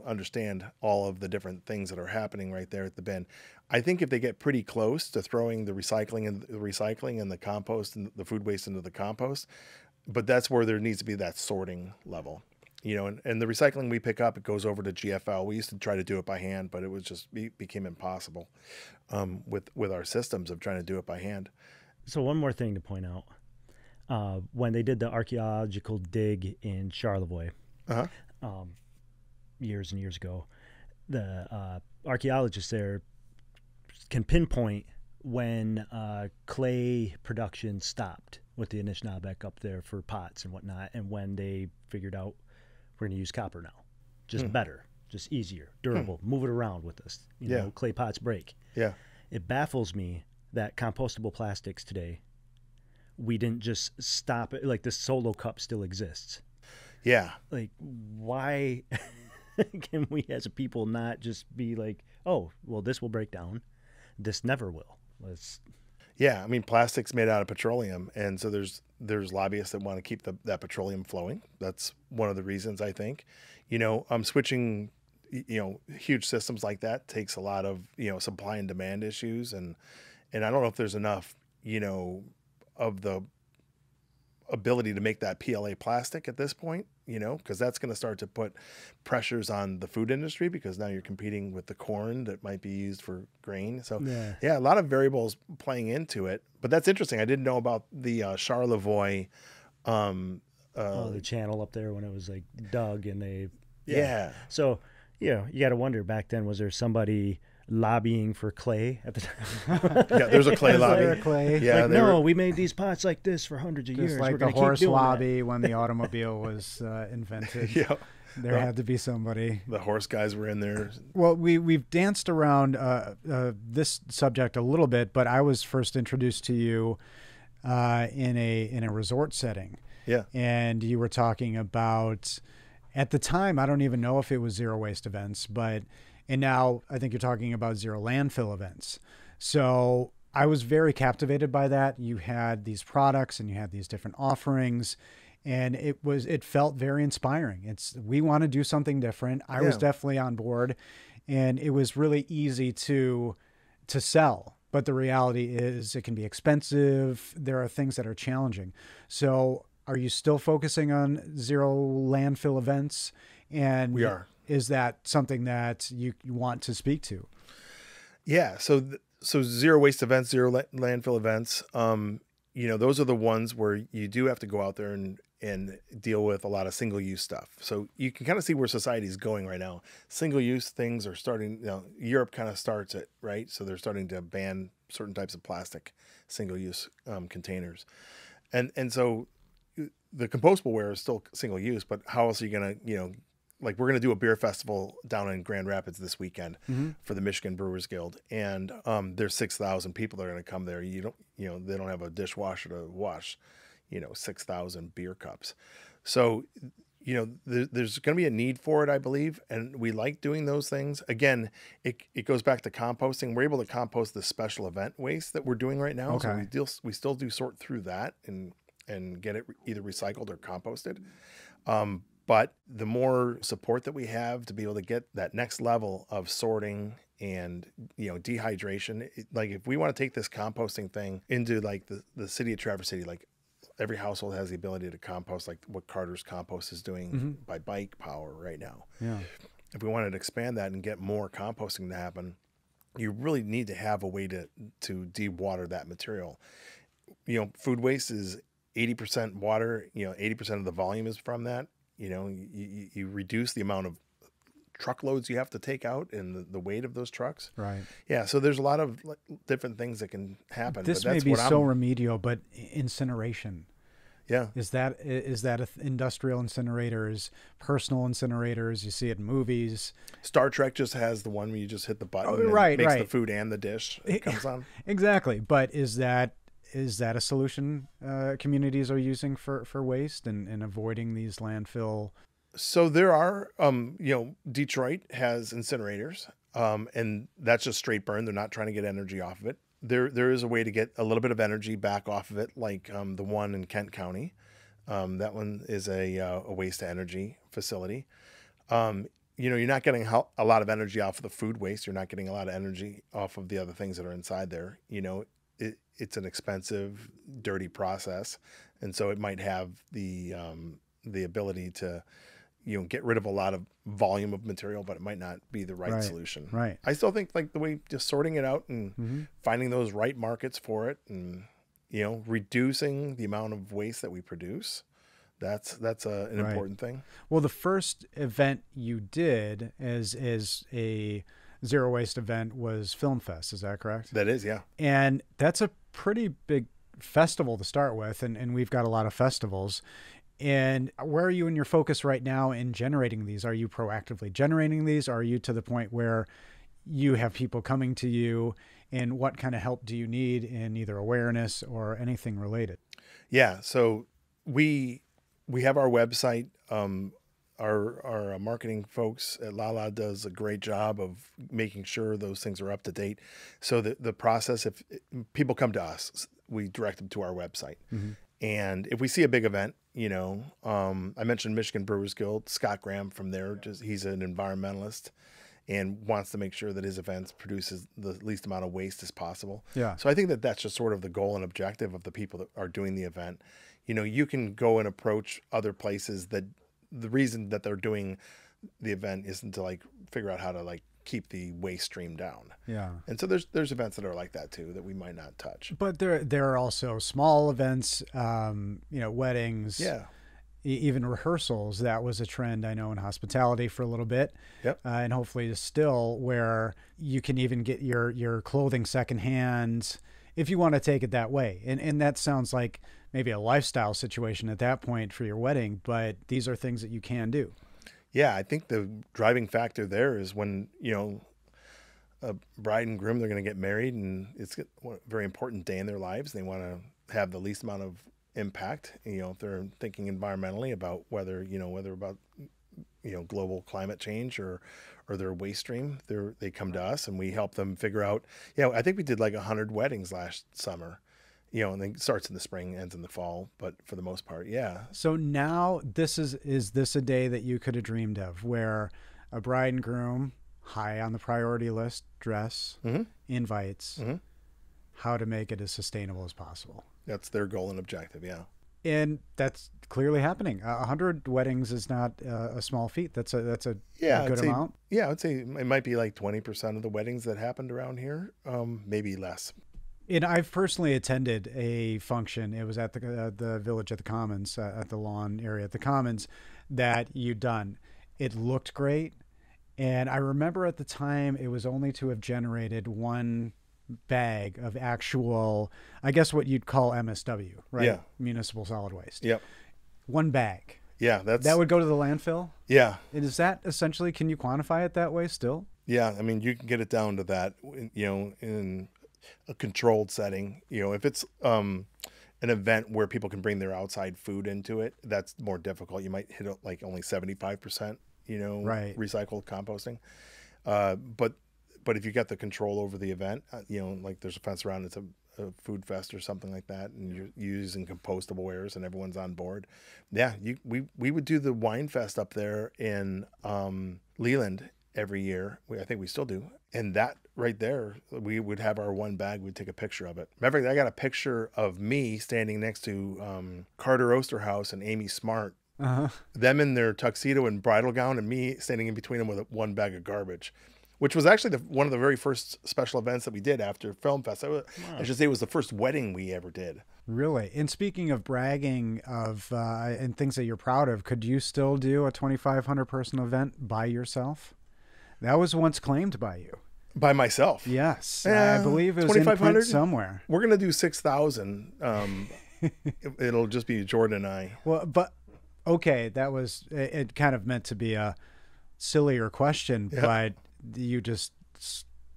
understand all of the different things that are happening right there at the bin. I think if they get pretty close to throwing the recycling and the compost and the food waste into the compost, but that's where there needs to be that sorting level, and the recycling we pick up, it goes over to GFL. We used to try to do it by hand, but it was just became impossible with our systems of trying to do it by hand. So one more thing to point out, when they did the archaeological dig in Charlevoix, years and years ago, the archaeologists there can pinpoint when clay production stopped with the Anishinaabe up there for pots and whatnot. And when they figured out we're going to use copper now, just better, just easier, durable, move it around with us. You know, clay pots break. Yeah. It baffles me that compostable plastics today, we didn't just stop it. Like the Solo cup still exists. Yeah. Like, why can we as a people not just be like, oh, well, this will break down. This never will. Yeah, I mean, plastic's made out of petroleum, and so there's lobbyists that want to keep that petroleum flowing. That's one of the reasons, I think. You know, switching, you know, huge systems like that takes a lot of, you know, supply and demand issues, and I don't know if there's enough, you know, of the ability to make that PLA plastic at this point, you know, because that's going to start to put pressures on the food industry, because now you're competing with the corn that might be used for grain. So yeah, a lot of variables playing into it, but that's interesting. I didn't know about the Charlevoix, the channel up there when it was like dug and they, So, yeah, you got to wonder back then, was there somebody lobbying for clay at the time? Yeah, there's a clay lobby. Clay. Yeah, like, no, we made these pots like this for hundreds of years. Like We're the gonna horse keep doing lobby that. when the automobile was invented. Yeah. There had to be somebody. The horse guys were in there. Well, we've danced around this subject a little bit, but I was first introduced to you in a resort setting. Yeah. And you were talking about, at the time, I don't even know if it was zero waste events, and now I think you're talking about zero landfill events. So I was very captivated by that. You had these products and you had these different offerings, and it felt very inspiring. We want to do something different. I was definitely on board, and it was really easy to sell. But the reality is it can be expensive. There are things that are challenging. So are you still focusing on zero landfill events? And we are. Is that something that you want to speak to? Yeah. So zero waste events, zero landfill events, you know, those are the ones where you do have to go out there and deal with a lot of single-use stuff. So you can kind of see where society is going right now. Single-use things are starting, you know, Europe kind of starts it, right? So they're starting to ban certain types of plastic single-use containers. And so the compostable ware is still single-use, but how else are you going to, you know, like we're going to do a beer festival down in Grand Rapids this weekend for the Michigan Brewers Guild. And there's 6,000 people that are going to come there. They don't have a dishwasher to wash, 6,000 beer cups. So, there's going to be a need for it, I believe. And we like doing those things. Again, it goes back to composting. We're able to compost the special event waste that we're doing right now. Okay. So we still do sort through that and get it either recycled or composted. But the more support that we have to be able to get that next level of sorting and, dehydration, like if we want to take this composting thing into like the city of Traverse City, like every household has the ability to compost, like what Carter's Compost is doing by bike power right now. Yeah. If we wanted to expand that and get more composting to happen, you really need to have a way to de-water that material. Food waste is 80% water, 80% of the volume is from that. You reduce the amount of truckloads you have to take out and the weight of those trucks. Right. Yeah. So there's a lot of different things that can happen. This but that's may be what so remedial, but incineration. Yeah. Is that industrial incinerators, personal incinerators? You see it in movies. Star Trek just has the one where you just hit the button and right, makes right. the food and the dish it comes on. Exactly. But is that a solution communities are using for waste and avoiding these landfill? So there are, Detroit has incinerators, and that's just straight burn. They're not trying to get energy off of it. There is a way to get a little bit of energy back off of it, like the one in Kent County. That one is a waste to energy facility. You're not getting a lot of energy off of the food waste. You're not getting a lot of energy off of the other things that are inside there. It's an expensive, dirty process, and so it might have the ability to, get rid of a lot of volume of material, but it might not be the right solution. Right. I still think like the way just sorting it out and finding those right markets for it, and reducing the amount of waste that we produce. That's an important thing. Well, the first event you did as a zero waste event was Film Fest. Is that correct? That is, yeah. And that's a pretty big festival to start with, and we've got a lot of festivals. And where are you in your focus right now in generating these? Are you proactively generating these? Are you to the point where you have people coming to you, and what kind of help do you need in either awareness or anything related? Yeah. So we have our website. Our marketing folks at Lala does a great job of making sure those things are up to date. So the process, if people come to us, we direct them to our website. Mm-hmm. And if we see a big event, I mentioned Michigan Brewers Guild, Scott Graham from there, he's an environmentalist and wants to make sure that his events produces the least amount of waste as possible. Yeah. So I think that that's just sort of the goal and objective of the people that are doing the event. You can go and approach other places that the reason that they're doing the event isn't to figure out how to keep the waste stream down. Yeah. And so there's events that are like that too, that we might not touch. But there are also small events, weddings, even rehearsals. That was a trend I know in hospitality for a little bit. Yep. And hopefully still, where you can even get your clothing secondhand if you want to take it that way. And that sounds like maybe a lifestyle situation at that point for your wedding, but these are things that you can do. Yeah, I think the driving factor there is when, a bride and groom, they're going to get married, and it's a very important day in their lives. They want to have the least amount of impact, if they're thinking environmentally about whether about global climate change or their waste stream. They come to us and we help them figure out. I think we did 100 weddings last summer. And then it starts in the spring, ends in the fall, but for the most part, yeah. So now is this a day that you could have dreamed of, where a bride and groom, high on the priority list, dress, invites, how to make it as sustainable as possible? That's their goal and objective, yeah. And that's clearly happening. 100 weddings is not a small feat. That's a good amount. Yeah, I would say it might be 20% of the weddings that happened around here, maybe less. And I've personally attended a function. It was at the village at the Commons, at the lawn area at the Commons, that you'd done. It looked great. And I remember at the time it was only to have generated one bag of actual, I guess what you'd call MSW, right? Yeah. Municipal solid waste. Yep. One bag. Yeah. That would go to the landfill? Yeah. And is that essentially, can you quantify it that way still? Yeah. I mean, you can get it down to that, in a controlled setting. If it's an event where people can bring their outside food into it, that's more difficult. You might hit only 75%, right, recycled composting. But if you get the control over the event, there's a fence around, it's a food fest or something like that, and you're using compostable wares and everyone's on board. Yeah, we would do the wine fest up there in Leland every year. I think we still do. And that right there, we would have our one bag, we'd take a picture of it. Matter of fact, I got a picture of me standing next to Carter Osterhaus and Amy Smart. Them in their tuxedo and bridal gown, and me standing in between them with one bag of garbage, which was actually one of the very first special events that we did after Film Fest. I should say it was the first wedding we ever did. Really? And speaking of bragging of and things that you're proud of, could you still do a 2,500 person event by yourself? That was once claimed by you. By myself? Yes. I believe it was in print somewhere. We're going to do 6,000. It'll just be Jordan and I. Well, but okay, that was, it kind of meant to be a sillier question, but you just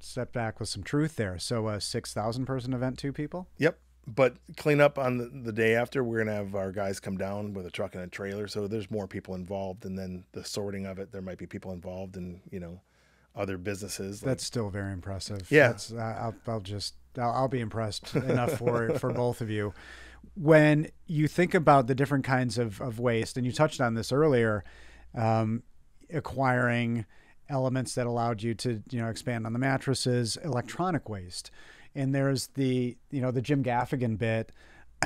stepped back with some truth there. So a 6,000 person event, 2 people? Yep. But clean up on the day after, we're going to have our guys come down with a truck and a trailer. So there's more people involved. And then the sorting of it, there might be people involved in, other businesses. That's still very impressive. Yeah. I'll be impressed enough for both of you. When you think about the different kinds of waste, and you touched on this earlier, acquiring elements that allowed you to, expand on the mattresses, electronic waste. And there's the Jim Gaffigan bit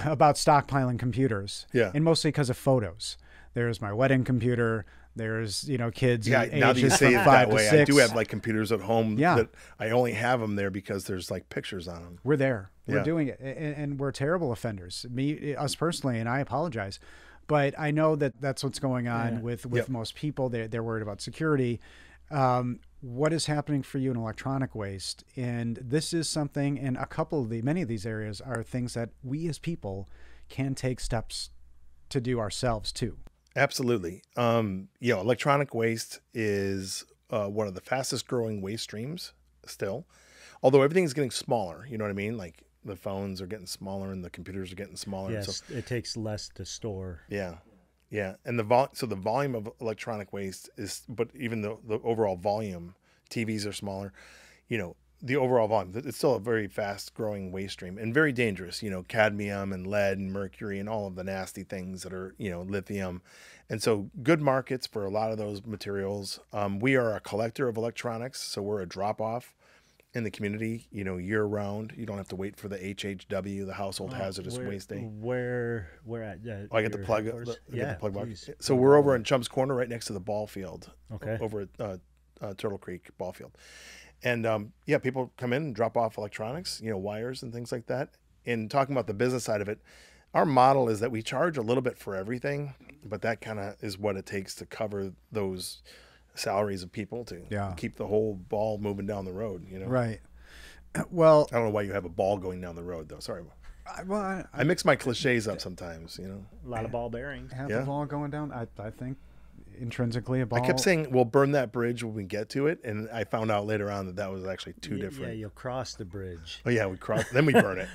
about stockpiling computers. Yeah. And mostly because of photos. There's my wedding computer. There's, kids. Yeah. Now that you say it that way, I do have computers at home that I only have them there because there's pictures on them. We're there. We're doing it. And we're terrible offenders. Us personally, and I apologize. But I know that that's what's going on with most people. They're worried about security. What is happening for you in electronic waste? And this is something, and many of these areas are things that we as people can take steps to do ourselves too. Absolutely. Electronic waste is one of the fastest growing waste streams still, although everything's getting smaller. You know what I mean? Like the phones are getting smaller and the computers are getting smaller. Yes, so it takes less to store. Yeah. Yeah. And the volume of electronic waste is, but even the overall volume, TVs are smaller, the overall volume, it's still a very fast growing waste stream and very dangerous, cadmium and lead and mercury and all of the nasty things that are, lithium. And so good markets for a lot of those materials. We are a collector of electronics. So we're a drop off in the community, year round. You don't have to wait for the HHW, the Household Hazardous Waste Day. Where at? I get the plug. The plug box. Please. So we're over in Chum's Corner, right next to the ball field. Okay. Over at Turtle Creek ball field. And people come in and drop off electronics, wires and things like that. And talking about the business side of it, our model is that we charge a little bit for everything, but that kind of is what it takes to cover those salaries of people to keep the whole ball moving down the road, Right. Well, I don't know why you have a ball going down the road though. Sorry. I mix my cliches up sometimes, A lot of ball bearings. Have a ball going down. I think intrinsically a ball. I kept saying we'll burn that bridge when we get to it, and I found out later on that was actually two different. Yeah, you'll cross the bridge. Oh yeah, we cross, then we burn it.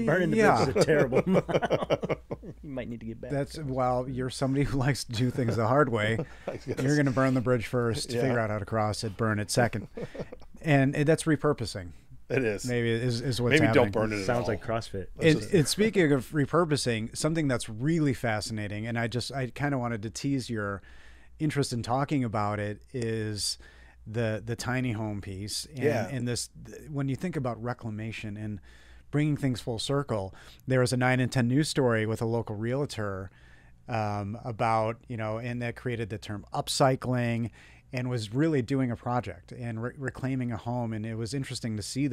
Burning the bridge is a terrible You might need to get back. You're somebody who likes to do things the hard way. You're going to burn the bridge first, figure out how to cross it, burn it second. And that's repurposing. It is. Maybe is what's Maybe happening. Don't burn it. Sounds like CrossFit. And speaking of repurposing, something that's really fascinating, and I kind of wanted to tease your interest in talking about it, is the tiny home piece. And this, when you think about reclamation and bringing things full circle, there was a 9 and 10 news story with a local realtor about, and that created the term upcycling, and was really doing a project and reclaiming a home. And it was interesting to see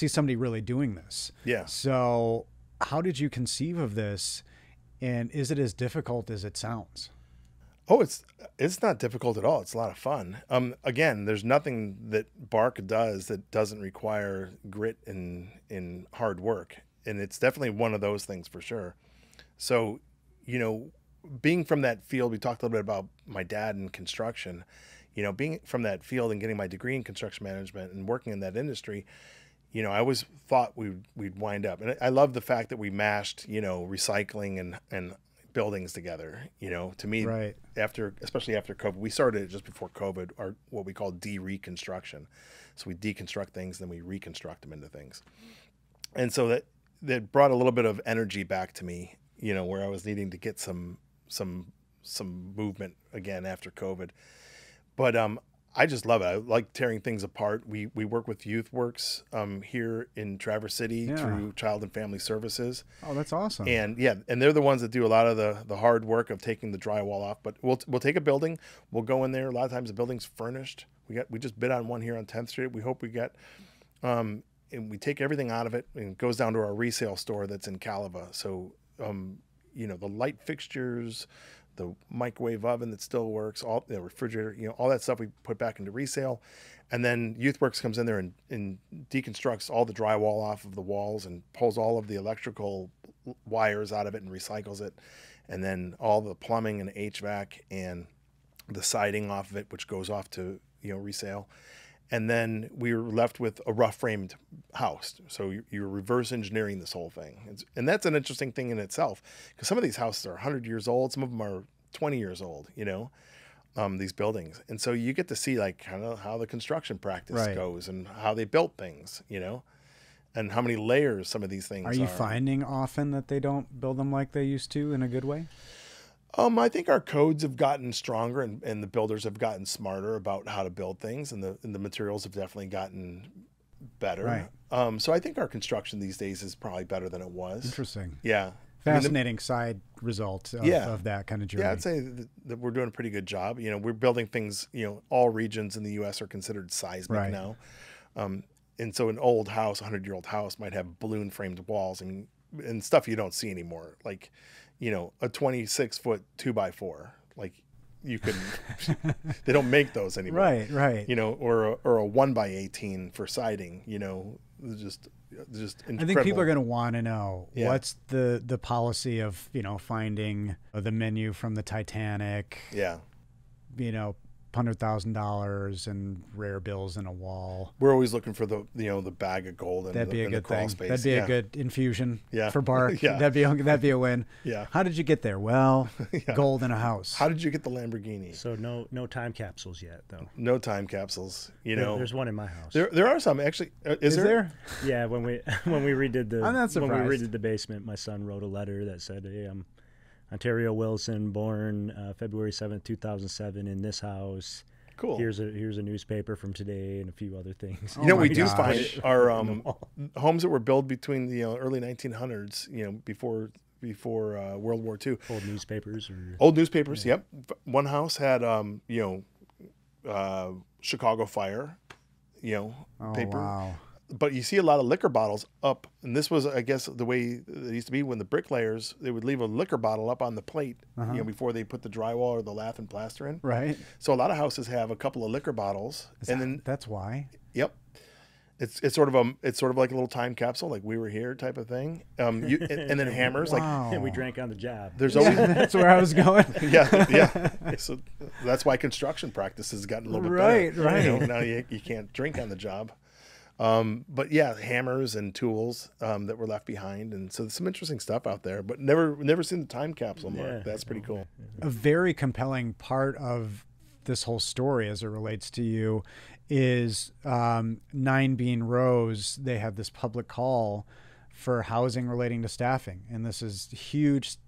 somebody really doing this. Yeah. So how did you conceive of this? And is it as difficult as it sounds? Oh, it's not difficult at all. It's a lot of fun. Again, there's nothing that BARC does that doesn't require grit and hard work. And it's definitely one of those things for sure. So, being from that field, we talked a little bit about my dad in construction, being from that field and getting my degree in construction management and working in that industry, I always thought we'd wind up. And I love the fact that we mashed, recycling and buildings together. To me, right. Especially after COVID, we started it just before COVID, or what we call de-reconstruction. So we deconstruct things, then we reconstruct them into things. And so that brought a little bit of energy back to me, where I was needing to get some movement again after COVID. But I just love it. I like tearing things apart. We work with Youth Works here in Traverse City through Child and Family Services. Oh, that's awesome. And they're the ones that do a lot of the hard work of taking the drywall off. But we'll take a building, we'll go in there. A lot of times the building's furnished. We just bid on one here on 10th Street. We hope we get, and we take everything out of it, and it goes down to our resale store that's in Caliva. So the light fixtures, the microwave oven that still works, all the refrigerator, all that stuff we put back into resale. And then YouthWorks comes in there and deconstructs all the drywall off of the walls and pulls all of the electrical wires out of it and recycles it. And then all the plumbing and HVAC and the siding off of it, which goes off to, resale. And then we were left with a rough framed house. So you're reverse engineering this whole thing. And that's an interesting thing in itself, because some of these houses are 100 years old. Some of them are 20 years old, these buildings. And so you get to see like kind of how the construction practice goes and how they built things, and how many layers some of these things are. Are you finding often that they don't build them like they used to in a good way? I think our codes have gotten stronger and the builders have gotten smarter about how to build things, and the materials have definitely gotten better. Right. So I think our construction these days is probably better than it was. Interesting. Yeah. Fascinating side result of that kind of journey. Yeah, I'd say that we're doing a pretty good job. We're building things, all regions in the U.S. are considered seismic now. And so an old house, 100-year-old house might have balloon framed walls and stuff you don't see anymore. Like, a 26-foot 2x4, like, you couldn't. They don't make those anymore. Right, right. You know, or a 1x18 for siding. You know, just incredible. I think people are going to want to know Yeah. what's the policy of, you know, finding the menu from the Titanic. Yeah. You know, $100,000 and rare bills in a wall. We're always looking for the bag of gold and That'd be a the good crawl thing. space. That'd be a good infusion for BARC. Yeah. That'd be a win. Yeah. How did you get there? Well, gold in a house. How did you get the Lamborghini? So no time capsules yet, though. No time capsules. You know, There's one in my house. there are some actually. Is there? Yeah, when we redid the I'm not surprised. when we redid the basement, my son wrote a letter that said, "Hey, I'm Ontario Wilson, born February 7th, 2007, in this house. Cool. Here's a newspaper from today and a few other things." You know, we my do gosh. find our homes that were built between the early 1900s, you know, before World War II. Old newspapers or Old newspapers. Yep. One house had Chicago Fire, you know, Oh, paper. wow. But you see a lot of liquor bottles up, and this was, I guess, the way it used to be when the bricklayers, they would leave a liquor bottle up on the plate, you know, before they put the drywall or the lath and plaster in. Right. So a lot of houses have a couple of liquor bottles, then That's why. yep, it's sort of like a little time capsule, like we were here type of thing. And then hammers, Wow. and we drank on the job. there's always That's where I was going. yeah. So that's why construction practice has gotten a little bit better. Right. You know, now you can't drink on the job. But yeah, hammers and tools that were left behind, and so there's some interesting stuff out there. But never seen the time capsule mark. Yeah. That's pretty cool. A very compelling part of this whole story as it relates to you is 9 Bean Rose. They have this public call for housing relating to staffing, and this is huge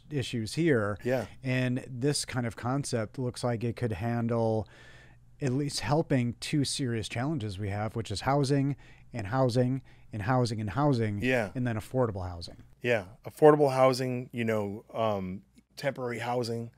issues here. Yeah. And this kind of concept looks like it could handle at least helping 2 serious challenges we have, which is housing and housing and housing and housing. Yeah. And then affordable housing. Yeah, affordable housing, you know, temporary housing,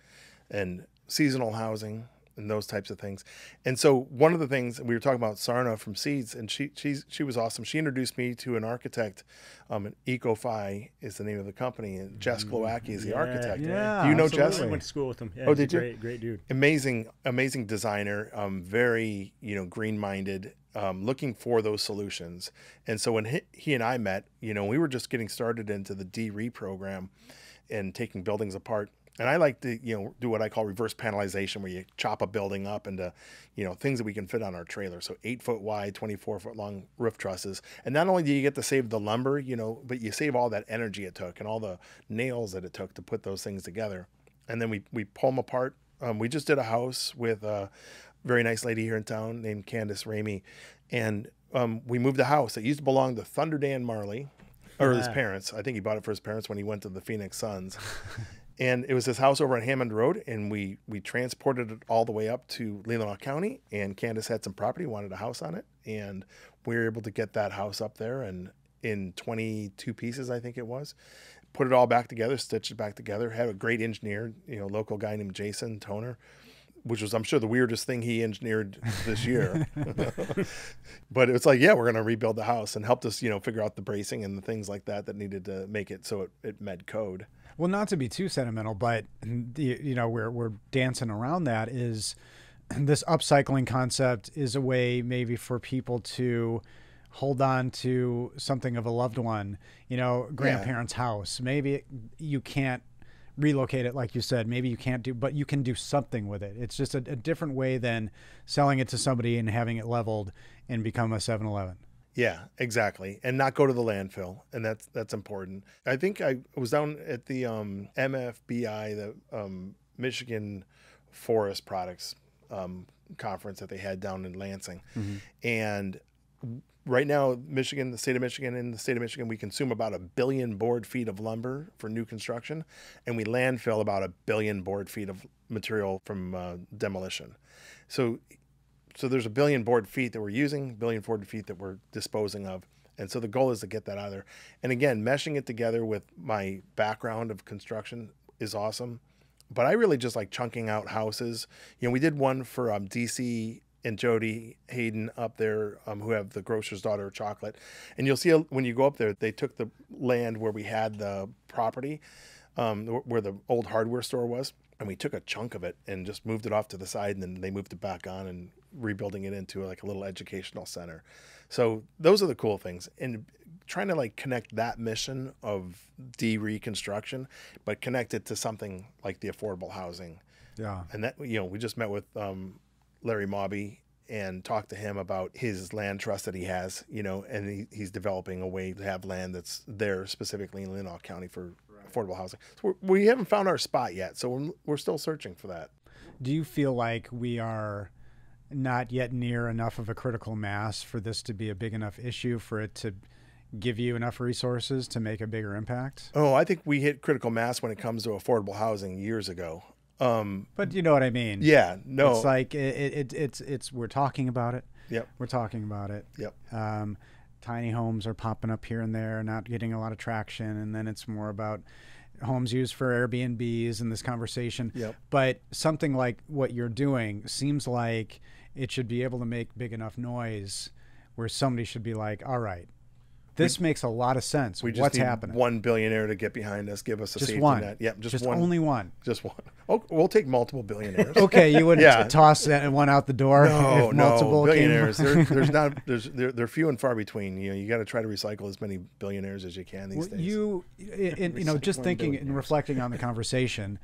and seasonal housing, and those types of things. And so one of the things we were talking about, Sarna from Seeds, and she was awesome. She introduced me to an architect. An EcoFi is the name of the company, and Jess Glowacki is the architect. Yeah, Do you know absolutely. Jess? I went to school with him. Yeah, Oh, he's a did you? Great dude. Amazing designer, very, you know, green-minded, looking for those solutions. And so when he and I met, you know, we were just getting started into the DRE program and taking buildings apart. And I like to, you know, do what I call reverse panelization, where you chop a building up into, you know, things that we can fit on our trailer. So 8-foot wide, 24-foot long roof trusses. And not only do you get to save the lumber, you know, but you save all that energy it took and all the nails that it took to put those things together. And then we pull them apart. We just did a house with a very nice lady here in town named Candace Ramey. And we moved a house that used to belong to Thunder Dan Marley, or his parents. I think he bought it for his parents when he went to the Phoenix Suns. And it was this house over on Hammond Road, and we transported it all the way up to Leelanau County, and Candace had some property, wanted a house on it, and we were able to get that house up there, and in 22 pieces, I think it was. Put it all back together, stitched it back together, had a great engineer, you know, local guy named Jason Toner, which was, I'm sure, the weirdest thing he engineered this year. But it's like, yeah, we're going to rebuild the house, and helped us, you know, figure out the bracing and the things like that needed to make it so it met code. Well, not to be too sentimental, but you know, we're dancing around that is this upcycling concept is a way maybe for people to hold on to something of a loved one, you know, grandparents' house. Maybe you can't relocate it, like you said, maybe you can't but you can do something with it. It's just a different way than selling it to somebody and having it leveled and become a 7-Eleven. Yeah, exactly. And not go to the landfill. And that's important. I think I was down at the MFBI, the Michigan Forest Products conference that they had down in Lansing. Mm-hmm. And right now, the state of Michigan, we consume about 1 billion board feet of lumber for new construction, and we landfill about 1 billion board feet of material from demolition. So there's 1 billion board feet that we're using, 1 billion board feet that we're disposing of. And so the goal is to get that out of there. And again, meshing it together with my background of construction is awesome. But I really just like chunking out houses. You know, we did one for DC and Jody Hayden up there, who have the Grocer's Daughter Chocolate. And you'll see when you go up there, they took the land where we had the property, where the old hardware store was. And we took a chunk of it and just moved it off to the side, and then they moved it back on and rebuilding it into like a little educational center. So those are the cool things. And trying to like connect that mission of de-reconstruction, but connect it to something like the affordable housing. Yeah. And that, you know, we just met with Larry Mobby and talked to him about his land trust that he has, you know, and he's developing a way to have land that's there specifically in Linall County for affordable housing. So we haven't found our spot yet, so we're still searching for that. Do you feel like we are not yet near enough of a critical mass for this to be a big enough issue for it to give you enough resources to make a bigger impact? Oh, I think we hit critical mass when it comes to affordable housing years ago. But you know what I mean? Yeah, no. It's like it's we're talking about it. Yep. We're talking about it. Yep. Tiny homes are popping up here and there, not getting a lot of traction, and then it's more about homes used for Airbnbs in this conversation. Yep. But something like what you're doing seems like it should be able to make big enough noise where somebody should be like, all right, this makes a lot of sense. We just What's need happening? one billionaire to get behind us, give us a Just safety one. net. Yep, Just one. only one. Just one. Oh, we'll take multiple billionaires. Okay, you wouldn't Yeah. toss that one out the door No, if multiple no, came- billionaires. They're few and far between. You know, you got to try to recycle as many billionaires as you can these days. You know, just thinking and reflecting on the conversation,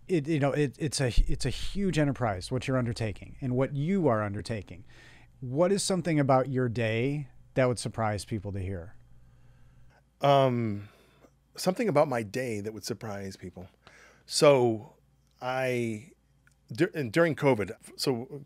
it's a huge enterprise what you're undertaking and what you are undertaking. What is something about your day that would surprise people to hear? Something about my day that would surprise people. So during COVID, so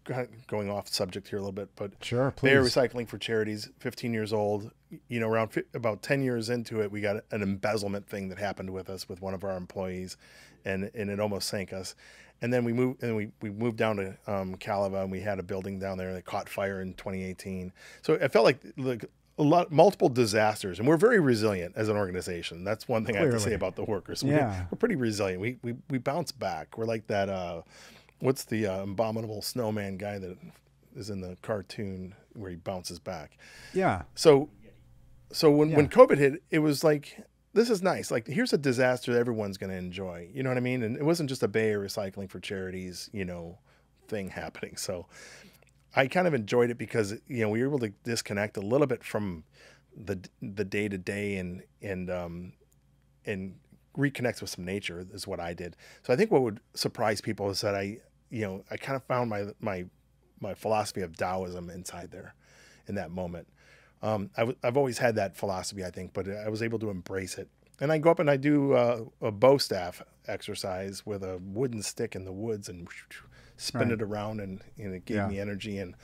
going off subject here a little bit, but Sure, Bayer please. Recycling for Charities, 15 years old, you know, about 10 years into it, we got an embezzlement thing that happened with us with one of our employees, and it almost sank us. And then we moved down to Calava, and we had a building down there that caught fire in 2018. So it felt like multiple disasters, and we're very resilient as an organization. That's one thing I have to say about the workers. Yeah. We're pretty resilient. We bounce back. We're like that. What's the abominable snowman guy that is in the cartoon where he bounces back? Yeah. So when COVID hit, it was like, this is nice. Like, here's a disaster that everyone's going to enjoy. You know what I mean? And it wasn't just a Bayer Recycling for Charities, you know, thing happening. So I kind of enjoyed it because, you know, we were able to disconnect a little bit from the day to day and reconnect with some nature is what I did. So I think what would surprise people is that I kind of found my philosophy of Taoism inside there in that moment. I've always had that philosophy, I think, but I was able to embrace it. And I go up and I do a bow staff exercise with a wooden stick in the woods and spin it around, and it gave me energy. And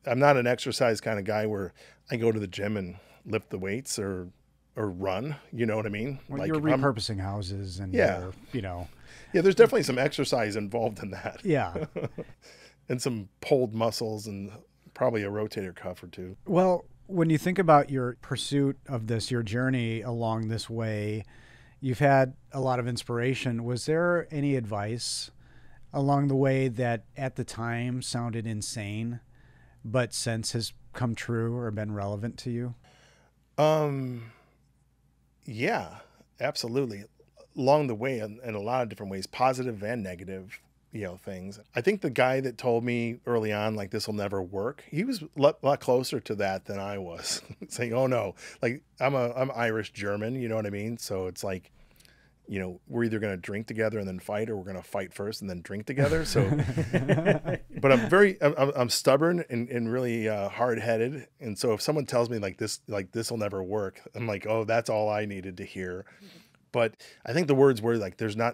I'm not an exercise kind of guy where I go to the gym and lift the weights or run. You know what I mean? Well, like you're repurposing houses and Yeah, there's definitely some exercise involved in that. Yeah. And some pulled muscles and probably a rotator cuff or two. Well, when you think about your pursuit of this, your journey along this way, you've had a lot of inspiration. Was there any advice along the way that at the time sounded insane, but since has come true or been relevant to you? Yeah, absolutely. Along the way, in a lot of different ways, positive and negative, things. I think the guy that told me early on, like, this will never work, he was a lot closer to that than I was. Saying, oh no, like I'm Irish German, you know what I mean? So it's like, we're either going to drink together and then fight, or we're going to fight first and then drink together. So, but I'm stubborn and really hard headed. And so if someone tells me like this will never work, I'm like, oh, that's all I needed to hear. But I think the words were like, there's no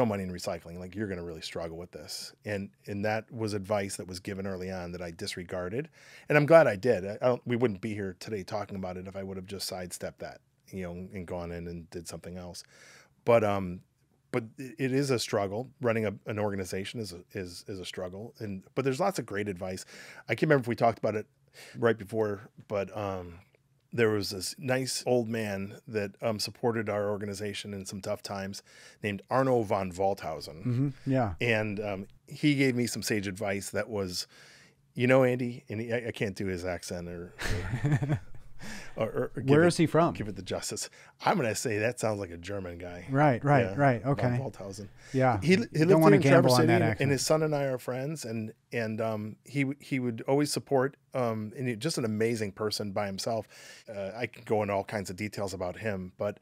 money in recycling. Like, you're going to really struggle with this. And that was advice that was given early on that I disregarded. And I'm glad I did. We wouldn't be here today talking about it if I would have just sidestepped that, and gone in and did something else. But it is a struggle. Running an organization is a struggle. But there's lots of great advice. I can't remember if we talked about it right before, but there was this nice old man that supported our organization in some tough times named Arno von Walthausen. Mm-hmm. Yeah. And he gave me some sage advice that was, Andy, and I can't do his accent Where is he from? Give it the justice. I'm going to say that sounds like a German guy. Right. Okay. Von Walthausen. Yeah. He lived don't want here to in gamble Traverse on City, that accent. and his son and I are friends, and he would always support, and he's just an amazing person by himself. I can go into all kinds of details about him, but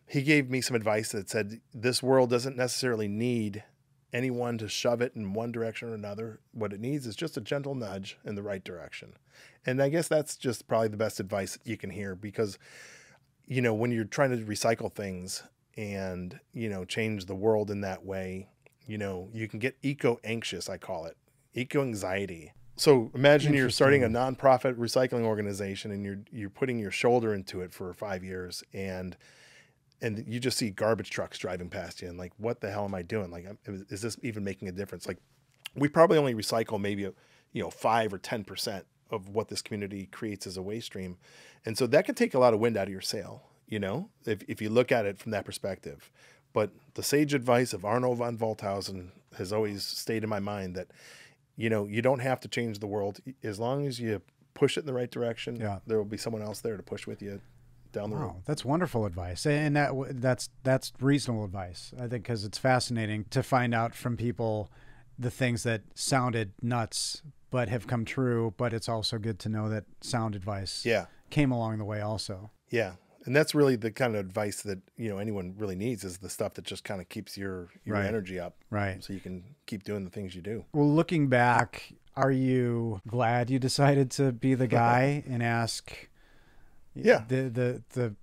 he gave me some advice that said this world doesn't necessarily need anyone to shove it in one direction or another. What it needs is just a gentle nudge in the right direction. And I guess that's just probably the best advice you can hear, because, you know, when you're trying to recycle things and, you know, change the world in that way, you know, you can get eco-anxious, I call it, eco-anxiety. So imagine you're starting a nonprofit recycling organization and you're putting your shoulder into it for 5 years, and you just see garbage trucks driving past you and like, what the hell am I doing? Like, is this even making a difference? Like, we probably only recycle maybe 5 or 10% of what this community creates as a waste stream. And so that can take a lot of wind out of your sail, you know, if you look at it from that perspective. But the sage advice of Arno von Walthausen has always stayed in my mind that, you know, you don't have to change the world. As long as you push it in the right direction, there will be someone else there to push with you down the road. That's wonderful advice. And that's reasonable advice, I think, because it's fascinating to find out from people the things that sounded nuts but have come true. But it's also good to know that sound advice came along the way also. Yeah. And that's really the kind of advice that, you know, anyone really needs, is the stuff that just kind of keeps your energy up. Right. So you can keep doing the things you do. Well, looking back, are you glad you decided to be the guy and ask the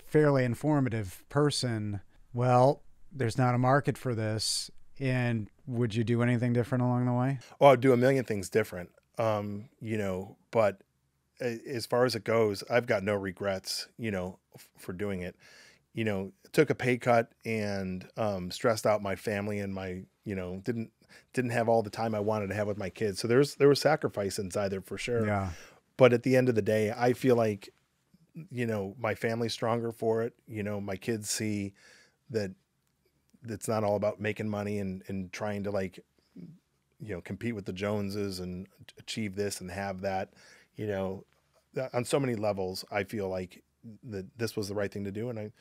fairly informative person, well, there's not a market for this, and would you do anything different along the way? Oh, I'd do a million things different, you know, but as far as it goes, I've got no regrets, you know, for doing it. You know, took a pay cut and stressed out my family, and my, you know, didn't have all the time I wanted to have with my kids. So there was sacrifice inside there for sure. Yeah. But at the end of the day, I feel like, you know, my family's stronger for it. You know, my kids see that it's not all about making money and trying to, like, you know, compete with the Joneses and achieve this and have that. You know, on so many levels, I feel like that this was the right thing to do. And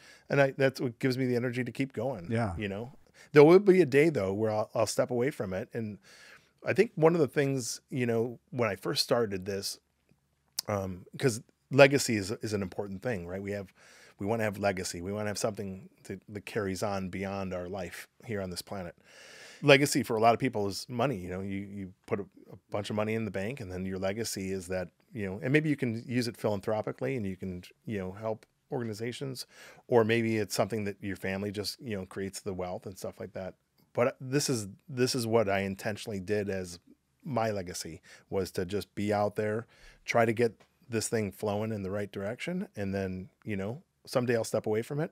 I that's what gives me the energy to keep going. Yeah. You know, there will be a day though where I'll step away from it. And I think one of the things, you know, when I first started this, because legacy is an important thing, right? We want to have legacy. We want to have something that carries on beyond our life here on this planet. Legacy for a lot of people is money. You know, you put a bunch of money in the bank, and then your legacy is that, you know, and maybe you can use it philanthropically and you can, you know, help organizations, or maybe it's something that your family just, you know, creates the wealth and stuff like that. But this is what I intentionally did as my legacy, was to just be out there, try to get this thing flowing in the right direction. And then, you know, someday I'll step away from it.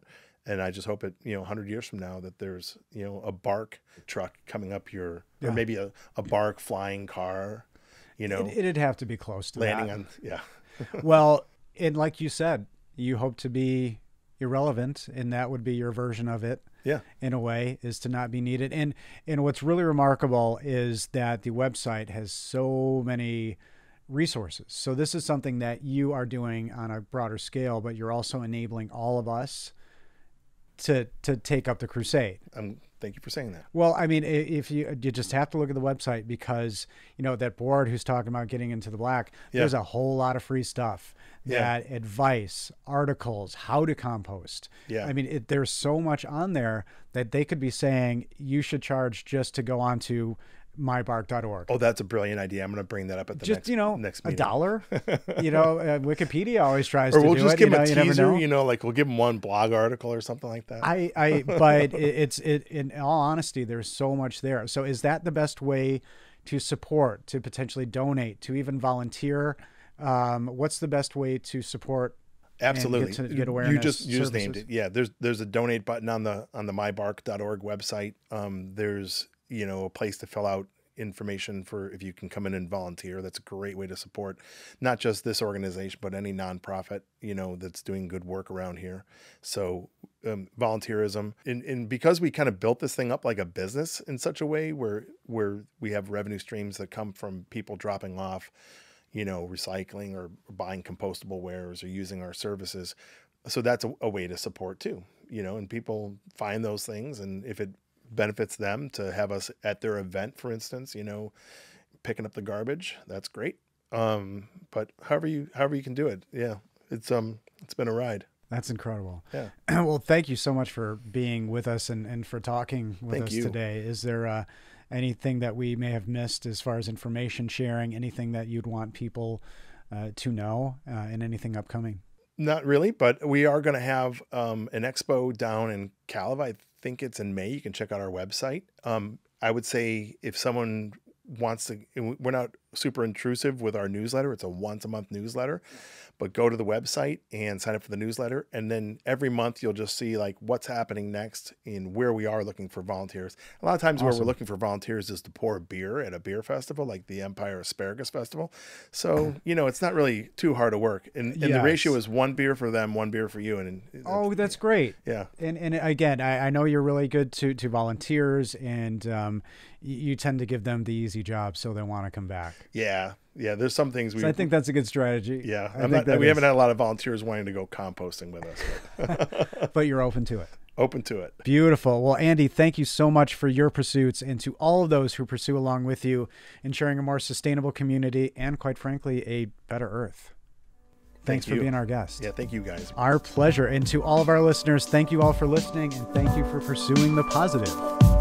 And I just hope it, you know, 100 years from now that there's, you know, a BARC truck coming up or maybe a BARC flying car, you know. It'd have to be close to landing that. on, Well, and like you said, you hope to be irrelevant, and that would be your version of it. Yeah. In a way, is to not be needed. And what's really remarkable is that the website has so many resources. So this is something that you are doing on a broader scale, but you're also enabling all of us to take up the crusade. Thank you for saying that. Well, I mean, if you just have to look at the website, because, you know, that board who's talking about getting into the black, there's a whole lot of free stuff, that advice, articles, how to compost. Yeah. I mean, there's so much on there that they could be saying you should charge just to go on to mybark.org. Oh, that's a brilliant idea. I'm going to bring that up at the next meeting. $1. You know, Wikipedia always tries to do it. Or we'll just give them a teaser, you know, like we'll give them one blog article or something like that. But it's in all honesty, there's so much there. So is that the best way to support, to potentially donate, to even volunteer? What's the best way to support? Absolutely. And get awareness. You just named it. Yeah. There's a donate button on the mybark.org website. There's, you know, a place to fill out information for if you can come in and volunteer. That's a great way to support not just this organization, but any nonprofit, you know, that's doing good work around here. So volunteerism, and because we kind of built this thing up like a business in such a way where we have revenue streams that come from people dropping off, recycling or buying compostable wares or using our services. So that's a way to support too, and people find those things. And if it benefits them to have us at their event, for instance, picking up the garbage, that's great. But however you can do it. Yeah. It's been a ride. That's incredible. Yeah. Well, thank you so much for being with us and for talking with us today. Is there anything that we may have missed as far as information sharing, anything that you'd want people to know, and anything upcoming? Not really, but we are going to have an expo down in Caliva. I think it's in May. You can check out our website. I would say if someone wants to, we're not super intrusive with our newsletter. It's a once a month newsletter, but go to the website and sign up for the newsletter. And then every month you'll just see like what's happening next and where we are looking for volunteers. A lot of times where we're looking for volunteers is to pour a beer at a beer festival, like the Empire Asparagus Festival. So, it's not really too hard to work. And the ratio is 1 beer for them, 1 beer for you. And that's great. Yeah. And again, I know you're really good to volunteers, and you tend to give them the easy job so they want to come back. Yeah. There's some things I think that's a good strategy. Yeah. We haven't had a lot of volunteers wanting to go composting with us. But you're open to it. Open to it. Beautiful. Well, Andy, thank you so much for your pursuits, and to all of those who pursue along with you, ensuring a more sustainable community and, quite frankly, a better earth. Thanks for being our guest. Yeah, thank you guys. Our pleasure. And to all of our listeners, thank you all for listening, and thank you for pursuing the positive.